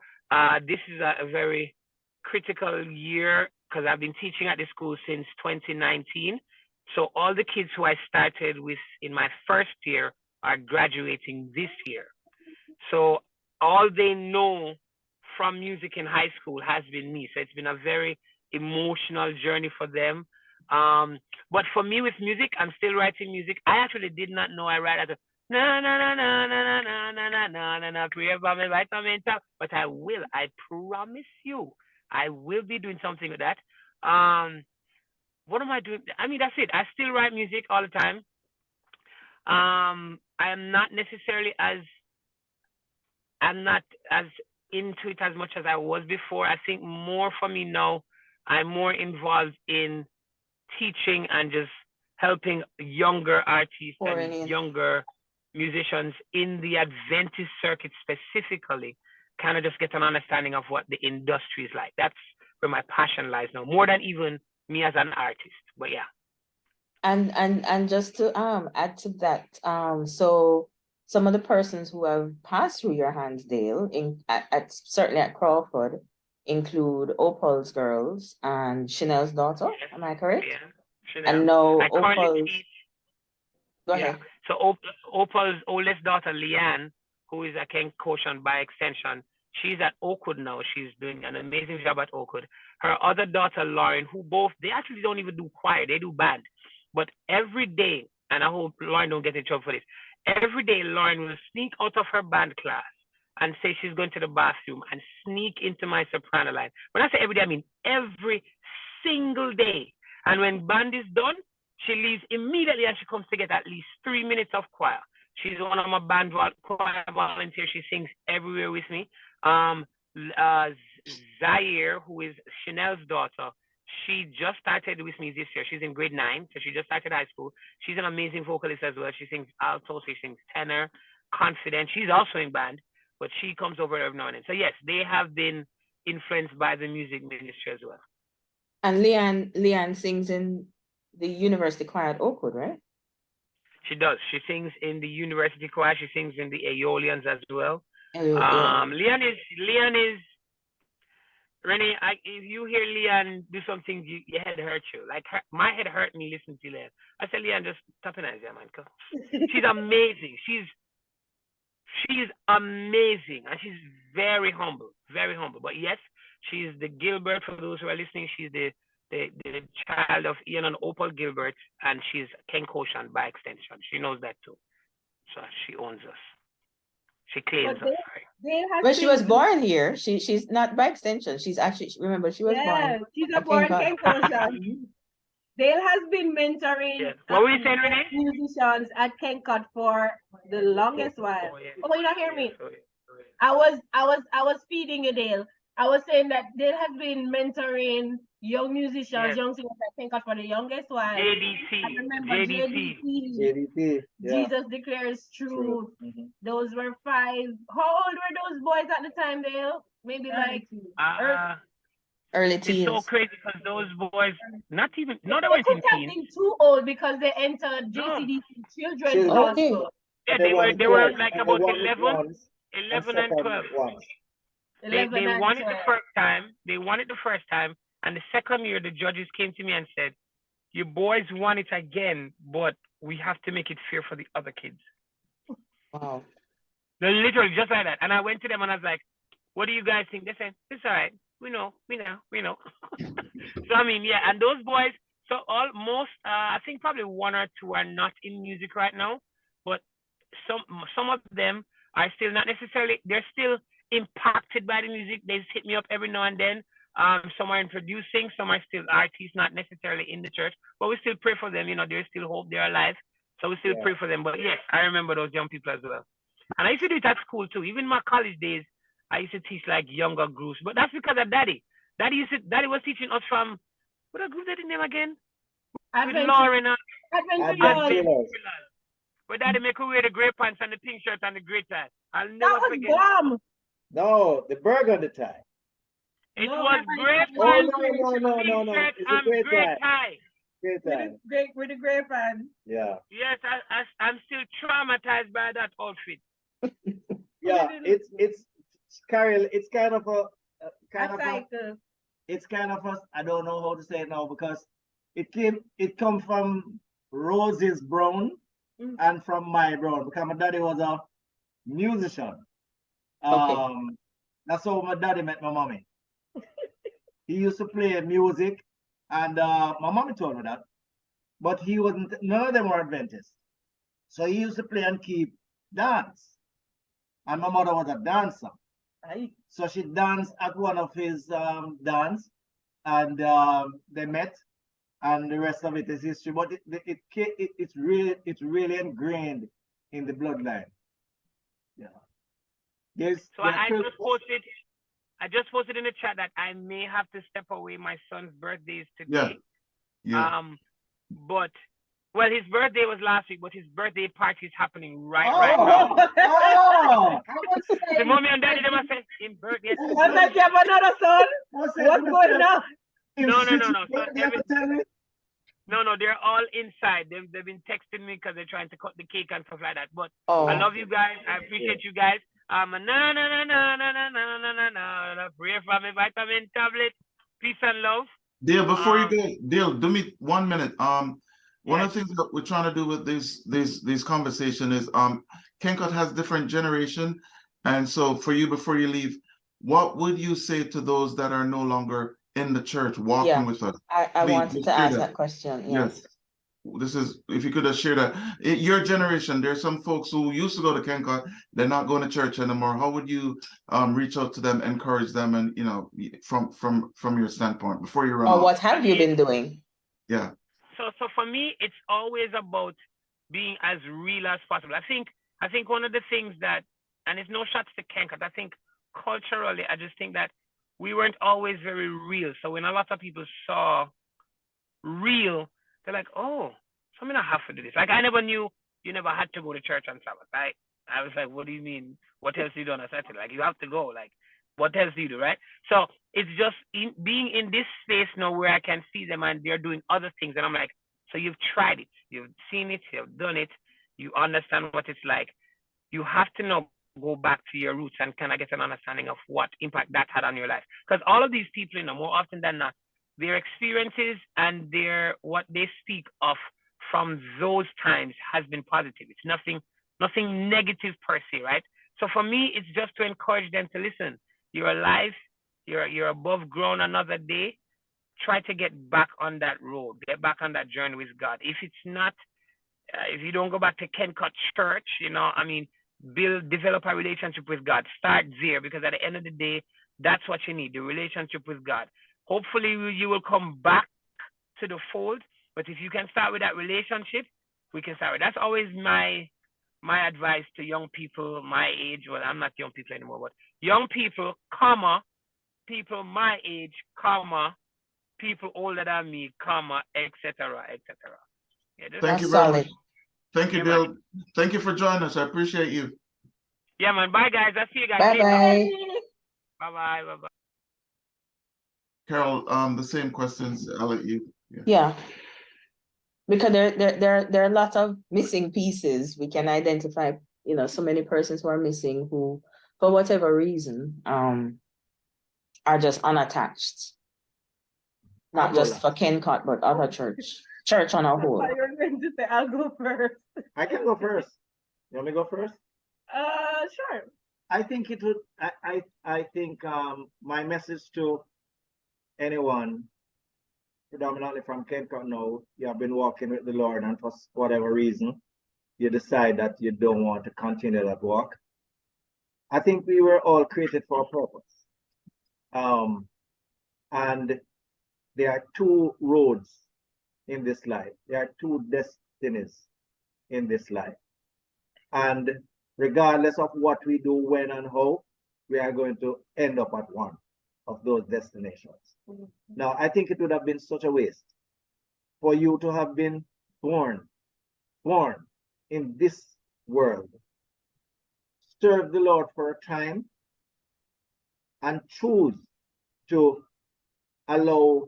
Speaker 4: This is a very critical year because I've been teaching at the school since 2019. So all the kids who I started with in my first year are graduating this year. So all they know from music in high school has been me. So it's been a very emotional journey for them. But for me with music, I'm still writing music. I actually did not know I write as a na na na na na na na na na na na prayer by my vitamin top. But I will. I promise you, I will be doing something with that. What am I doing? I mean, that's it. I still write music all the time. I am not necessarily I'm not as into it as much as I was before. I think more for me now, I'm more involved in teaching and just helping younger artists
Speaker 2: Pouring
Speaker 4: and
Speaker 2: in.
Speaker 4: younger musicians in the Adventist circuit specifically, kind of just get an understanding of what the industry is like. That's where my passion lies now, more than even me as an artist. But yeah.
Speaker 2: And just to add to that, so some of the persons who have passed through your hands, Dale, certainly at Crawford, include Opal's girls and Chanel's daughter.
Speaker 4: Yes.
Speaker 2: Am I correct?
Speaker 4: Yeah. Chanel.
Speaker 2: And now
Speaker 4: I currently
Speaker 2: Opal's.
Speaker 4: teach.
Speaker 2: Go
Speaker 4: Yeah.
Speaker 2: ahead.
Speaker 4: So Opal's oldest daughter, Leanne, who is a Kencot by extension, she's at Oakwood now. She's doing an amazing job at Oakwood. Her other daughter, Lauren, they actually don't even do choir, they do band. But every day, and I hope Lauren don't get in trouble for this, every day Lauren will sneak out of her band class and say she's going to the bathroom and sneak into my soprano line. When I say every day, I mean every single day. And when band is done, she leaves immediately and she comes to get at least 3 minutes of choir. She's one of my band choir volunteers. She sings everywhere with me. Zaire, who is Chanel's daughter, she just started with me this year. She's in grade 9, so she just started high school. She's an amazing vocalist as well. She sings alto, she sings tenor, confident. She's also in band, but she comes over every now and then. So yes, they have been influenced by the music ministry as well.
Speaker 2: And Leanne sings in the university choir at Oakwood, right?
Speaker 4: She does. She sings in the university choir. She sings in the Aeolians as well.
Speaker 2: Yeah.
Speaker 4: Leanne is Renee. If you hear Leanne do something, your head hurts you. Like my head hurt me listening to Leanne. I said, Leanne, just tap in, man. She's amazing. She's amazing, and she's very humble, very humble. But yes, she's the Gilbert. For those who are listening, she's the child of Ian and Opal Gilbert, and she's Kencot by extension. She knows that too. So she owns us. She claims us.
Speaker 2: But she was born here. She's not by extension. She's actually, remember, she was born.
Speaker 6: She's a born Kencot. Dale has been mentoring
Speaker 4: what were you saying, Renee?
Speaker 6: musicians at Kencot for the longest while. Oh, you not hear me?
Speaker 4: Sorry.
Speaker 6: I was feeding you, Dale. I was saying that they have been mentoring young musicians,
Speaker 4: Yes.
Speaker 6: young singers. I think for the youngest one. I
Speaker 4: JDT.
Speaker 6: remember
Speaker 4: JDT.
Speaker 3: JDT. Yeah.
Speaker 6: Jesus Declares Truth.
Speaker 3: Mhm.
Speaker 6: Those were 5. How old were those boys at the time, Dale? Maybe like
Speaker 2: Early
Speaker 4: It's so
Speaker 2: teens.
Speaker 4: crazy because those boys, not
Speaker 6: they
Speaker 4: even even
Speaker 6: couldn't have
Speaker 4: teens.
Speaker 6: been too old because they entered
Speaker 4: No.
Speaker 6: JCDC children's
Speaker 3: Children.
Speaker 2: Okay.
Speaker 6: gospel.
Speaker 4: Yeah,
Speaker 3: They
Speaker 4: they
Speaker 3: won
Speaker 4: were
Speaker 3: twice,
Speaker 4: like
Speaker 3: and they
Speaker 4: about
Speaker 3: won it
Speaker 4: 11,
Speaker 3: once, and
Speaker 4: 11 and
Speaker 3: second
Speaker 4: 12.
Speaker 3: once.
Speaker 4: They
Speaker 6: 11 and
Speaker 4: won it the
Speaker 6: 12.
Speaker 4: first time. They won it the first time, and the second year the judges came to me and said, "You boys won it again, but we have to make it fair for the other kids."
Speaker 2: Wow.
Speaker 4: They literally just like that. And I went to them and I was like, "What do you guys think?" They said, "It's all right. We know. So I mean, yeah, and those boys. So almost, I think probably 1 or 2 are not in music right now, but some of them are still not necessarily. They're still impacted by the music. They just hit me up every now and then. Some are in producing, some are still artists, not necessarily in the church, but we still pray for them. There's still hope. They're alive, so we still pray for them. But yes, I remember those young people as well. And I used to do it at school too. Even my college days, I used to teach like younger groups. But that's because of Daddy. Daddy was teaching us from what group that name again? With Lauren and
Speaker 3: Adventurers.
Speaker 4: but Daddy make her wear the grey pants and the pink shirt and the grey tie. I'll
Speaker 6: That
Speaker 4: never
Speaker 6: was
Speaker 4: forget.
Speaker 6: bomb.
Speaker 3: No, the burgundy tie.
Speaker 4: It
Speaker 6: No,
Speaker 4: was
Speaker 6: that
Speaker 4: grey
Speaker 6: was-
Speaker 3: Oh
Speaker 4: pants,
Speaker 3: no!
Speaker 4: pink shirt,
Speaker 3: It's a
Speaker 4: and
Speaker 3: great
Speaker 4: grey
Speaker 3: tie.
Speaker 4: tie.
Speaker 3: Great tie.
Speaker 5: With the grape and
Speaker 3: Yeah.
Speaker 4: Yes, I'm still traumatized by that outfit.
Speaker 3: Yeah. It's Carol. It's kind of a it's kind of a, I don't know how to say it now because it come from Rose's brown and from my brown because my daddy was a musician. That's how my daddy met my mommy. He used to play music, and my mommy told me that, but he wasn't. None of them were Adventists, so he used to play and keep dance, and my mother was a dancer. So she danced at one of his dance, and they met, and the rest of it is history. But it's really ingrained in the bloodline. Yeah.
Speaker 4: So I just posted in the chat that I may have to step away. My son's birthday is today.
Speaker 1: Yeah.
Speaker 4: But well, his birthday was last week, but his birthday party is happening right now.
Speaker 3: Oh!
Speaker 4: The mommy and daddy them say in birthday.
Speaker 6: I'm like, you have another son? What's going on?
Speaker 4: No. No, they're all inside. They've been texting me because they're trying to cut the cake and stuff like that. But I love you guys. I appreciate you guys. Pray for me, vitamin tablet. Peace and love.
Speaker 1: Dale, before you go, Dale, do me 1 minute. One of the things that we're trying to do with this conversation is Kencot has different generation, and so for you, before you leave, what would you say to those that are no longer in the church walking with us?
Speaker 2: I wanted to ask that question.
Speaker 1: Yes. This is, if you could just share that. Your generation, there's some folks who used to go to Kencot, they're not going to church anymore. How would you reach out to them, encourage them, and from your standpoint before you run off?
Speaker 2: What have you been doing?
Speaker 1: Yeah.
Speaker 4: So for me, it's always about being as real as possible. I think one of the things that, and it's no shots to Kencot, I think culturally, I just think that we weren't always very real. So when a lot of people saw real, they're like, oh, so I'm gonna have to do this. Like I never knew you never had to go to church on Sabbath. I was like, what do you mean? What else do you do on a Saturday? Like you have to go. Like what else do you do, right? So it's just being in this space now where I can see them and they're doing other things, and I'm like, so you've tried it, you've seen it, you've done it, you understand what it's like. You have to now go back to your roots and kind of get an understanding of what impact that had on your life. Because all of these people, more often than not, their experiences and what they speak of from those times has been positive. It's nothing negative per se, right? So for me, it's just to encourage them to listen. You're alive, you're above ground another day. Try to get back on that road, get back on that journey with God. If it's not, if you don't go back to Kencot Church, develop a relationship with God. Start there, because at the end of the day, that's what you need, the relationship with God. Hopefully you will come back to the fold, but if you can start with that relationship, we can start with. That's always my advice to young people my age. Well, I'm not young people anymore, but young people, people my age, comma, people older than me, comma, etc., etc. Yeah,
Speaker 1: Thank you
Speaker 2: That's
Speaker 1: very
Speaker 2: solid.
Speaker 1: much. Thank you,
Speaker 4: Yeah, man.
Speaker 1: Dale. Thank you for joining us. I appreciate you.
Speaker 4: Yeah, man. Bye, guys. I'll see you guys
Speaker 2: Bye
Speaker 4: later.
Speaker 2: bye.
Speaker 4: Bye-bye. Bye-bye.
Speaker 1: Carol, the same questions. I'll let you. Yeah.
Speaker 2: Yeah. Because there are a lot of missing pieces. We can identify, you know, so many persons who are missing who, for whatever reason, are just unattached. Not just for Kencot, but other church on a whole.
Speaker 6: You're going to say I'll go first.
Speaker 3: I can go first. You want me to go first?
Speaker 6: Sure.
Speaker 3: I think it would. I think my message to anyone, predominantly from Kencot now, you have been walking with the Lord, and for whatever reason, you decide that you don't want to continue that walk. I think we were all created for a purpose. And there are two roads in this life. There are two destinies in this life. And regardless of what we do, when and how, we are going to end up at one of those destinations. Now, I think it would have been such a waste for you to have been born in this world, serve the Lord for a time, and choose to allow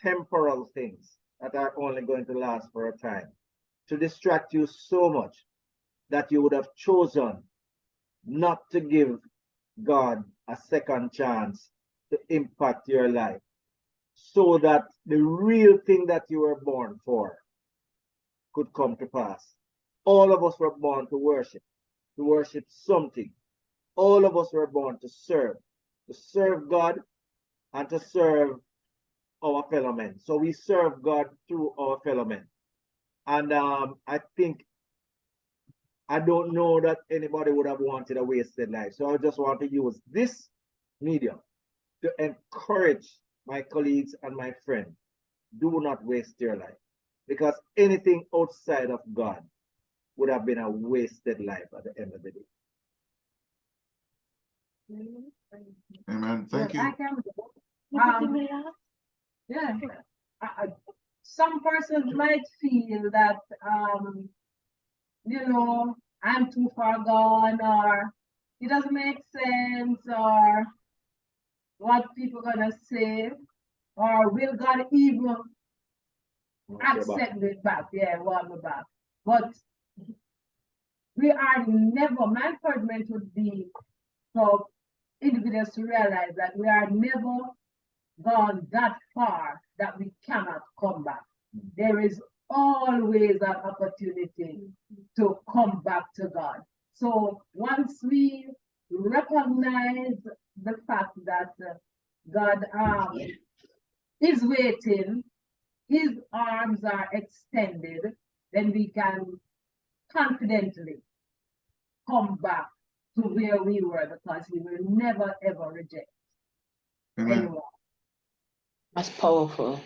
Speaker 3: temporal things that are only going to last for a time to distract you so much that you would have chosen not to give God a second chance to impact your life, so that the real thing that you were born for could come to pass. All of us were born to worship something. All of us were born to serve God and to serve our fellow men. So we serve God through our fellow men. And I don't know that anybody would have wanted a wasted life. So I just want to use this medium to encourage my colleagues and my friends. Do not waste your life, because anything outside of God would have been a wasted life at the end of the day.
Speaker 1: Amen. Thank you.
Speaker 5: I can go. Yeah. Some persons might feel that you know, I'm too far gone, or it doesn't make sense, or what people gonna say, or will God even accept it back? Yeah, want me back. But we are never, my encouragement would be for individuals to realize that we are never gone that far that we cannot come back. There is always an opportunity to come back to God. So once we recognize the fact that God is waiting, his arms are extended, then we can confidently come back to where we were, because we will never ever reject anyone.
Speaker 2: That's powerful.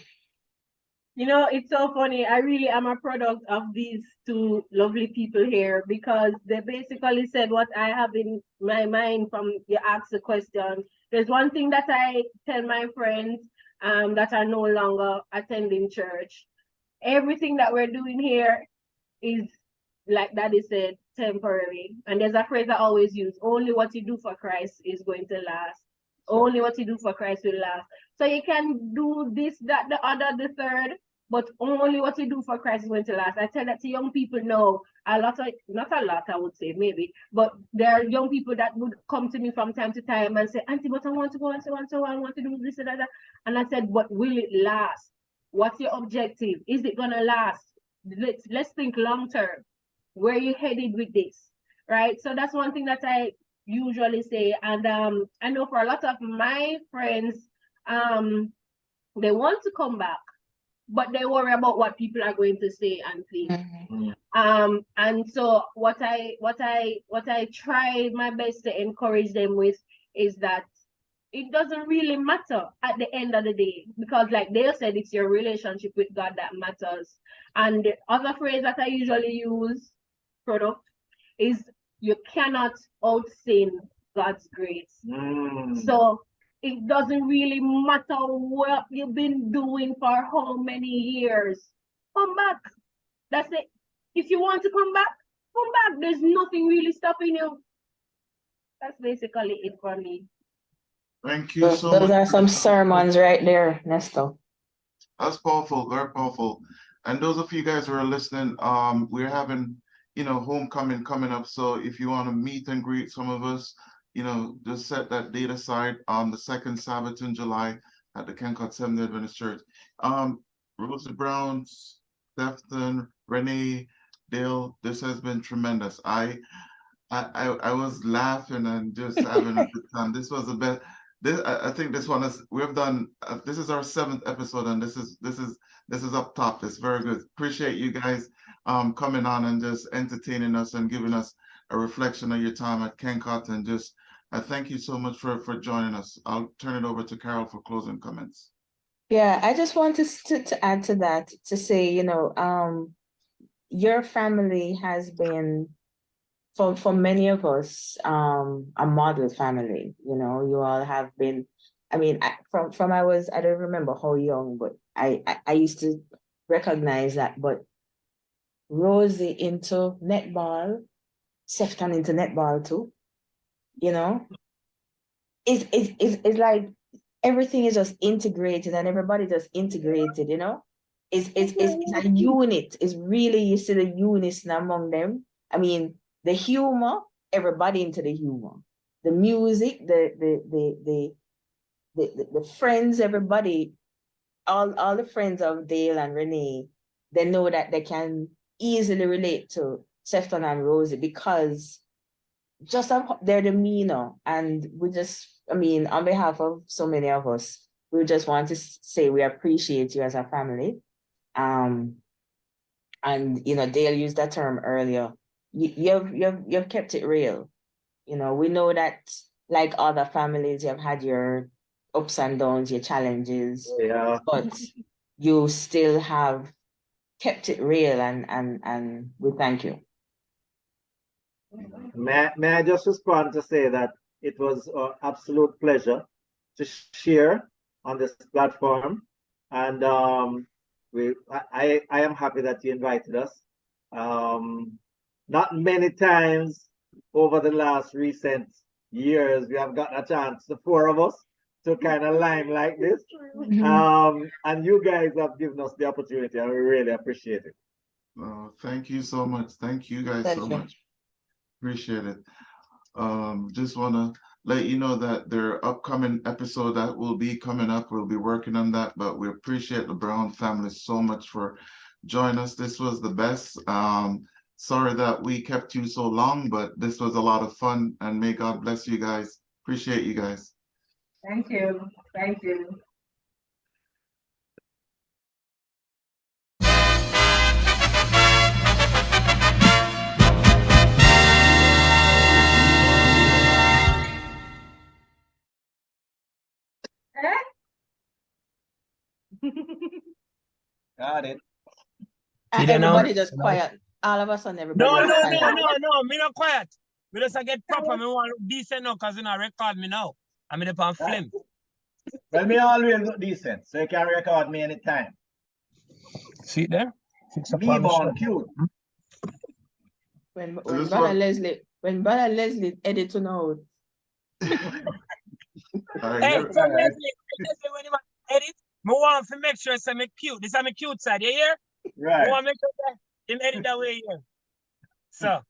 Speaker 6: You know, it's so funny. I really am a product of these two lovely people here, because they basically said what I have in my mind from you asked the question. There's one thing that I tell my friends that are no longer attending church. Everything that we're doing here is, like Daddy said, temporary. And there's a phrase I always use: only what you do for Christ is going to last. Only what you do for Christ will last. So you can do this, that, the other, the third, but only what you do for Christ is going to last. I tell that to young people now, not a lot, I would say, maybe, but there are young people that would come to me from time to time and say, Auntie, but I want to go and so on, so I want to do this and that. And I said, but will it last? What's your objective? Is it gonna last? Let's think long term. Where are you headed with this? Right? So that's one thing that I usually say. And I know for a lot of my friends, they want to come back, but they worry about what people are going to say and think. And so what I try my best to encourage them with is that it doesn't really matter at the end of the day, because like Dale said, it's your relationship with God that matters. And the other phrase that I usually use, product, is you cannot out-sin God's grace. So it doesn't really matter what you've been doing for how many years. Come back. That's it. If you want to come back, come back. There's nothing really stopping you. That's basically it for me.
Speaker 1: Thank you so
Speaker 2: Those
Speaker 1: much.
Speaker 2: are some sermons right there, Nesto.
Speaker 1: That's powerful, very powerful. And those of you guys who are listening, we're having, homecoming coming up. So if you want to meet and greet some of us, just set that date aside on the second Sabbath in July at the Kencot Seventh Adventist Church. Rosie Brown, Stefan, Renee, Dale, this has been tremendous. I was laughing and just having a good time. This was the best. I think this one is we've done. This is our 7th episode, and this is up top. It's very good. Appreciate you guys coming on and just entertaining us and giving us a reflection of your time at Kencot. And just I thank you so much for joining us. I'll turn it over to Carol for closing comments.
Speaker 2: Yeah, I just wanted to add to that to say, your family has been for many of us a model family. You all have been. I mean, from I don't remember how young, but I used to recognize that. But Rosie into netball, Sefton into netball too. It's like everything is just integrated and everybody just integrated. It's a unit. It's really, you see the unison among them. I mean, the humor, everybody into the humor. The music, the friends, everybody, all the friends of Dale and Renee, they know that they can easily relate to Sefton and Rosie because just of their demeanor. And we just, on behalf of so many of us, we just want to say we appreciate you as a family. And Dale used that term earlier. You've kept it real. We know that like other families, you've had your ups and downs, your challenges.
Speaker 3: Yeah.
Speaker 2: But you still have kept it real, and we thank you.
Speaker 3: May I just respond to say that it was an absolute pleasure to share on this platform, and I am happy that you invited us. Not many times over the last recent years we have gotten a chance, the 4 of us, to kind of limelight this. And you guys have given us the opportunity, and we really appreciate it.
Speaker 1: Thank you so much. Thank you guys so much. Appreciate it. Just want to let you know that there are upcoming episode that will be coming up. We'll be working on that, but we appreciate the Brown family so much for joining us. This was the best. Sorry that we kept you so long, but this was a lot of fun, and may God bless you guys. Appreciate you guys.
Speaker 5: Thank you. Thank you.
Speaker 3: Got it.
Speaker 2: Everybody just quiet. All of us on everybody.
Speaker 4: No, me not quiet. Me just get proper. Me want decent now because you know record me now. I'm in the film.
Speaker 3: Well, me always look decent, so you can record me anytime.
Speaker 4: See it there?
Speaker 3: Me born cute.
Speaker 2: When Brother Leslie edit to know.
Speaker 4: Hey, so Leslie, when you edit, me want to make sure it's me cute. This is my cute side, you hear?
Speaker 3: Right.
Speaker 4: I want to make sure that him edit that way here. So.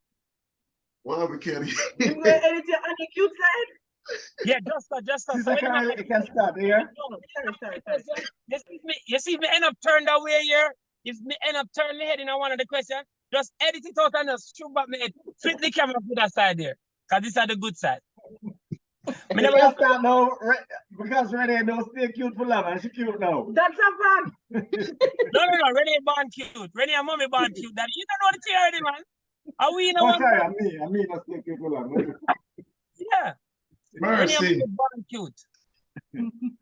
Speaker 1: Well, we can't.
Speaker 5: You will edit it on the cute side?
Speaker 4: Yeah, just so.
Speaker 3: So you can start here.
Speaker 5: Sorry.
Speaker 4: You see me end up turn that way here. If me end up turn my head in one of the questions, just edit it out and just shoot back my head. Flip the camera to that side there. Because this is the good side.
Speaker 3: Me never start now because Renee don't stay cute for long and she cute now.
Speaker 5: That's a fact.
Speaker 4: No. Renee born cute. Renee and mommy born cute. Daddy, you don't know the theory, man. Are we in a one?
Speaker 3: Sorry, I mean not stay cute for long.
Speaker 4: Yeah.
Speaker 1: Mercy.
Speaker 4: Renee and mommy born cute.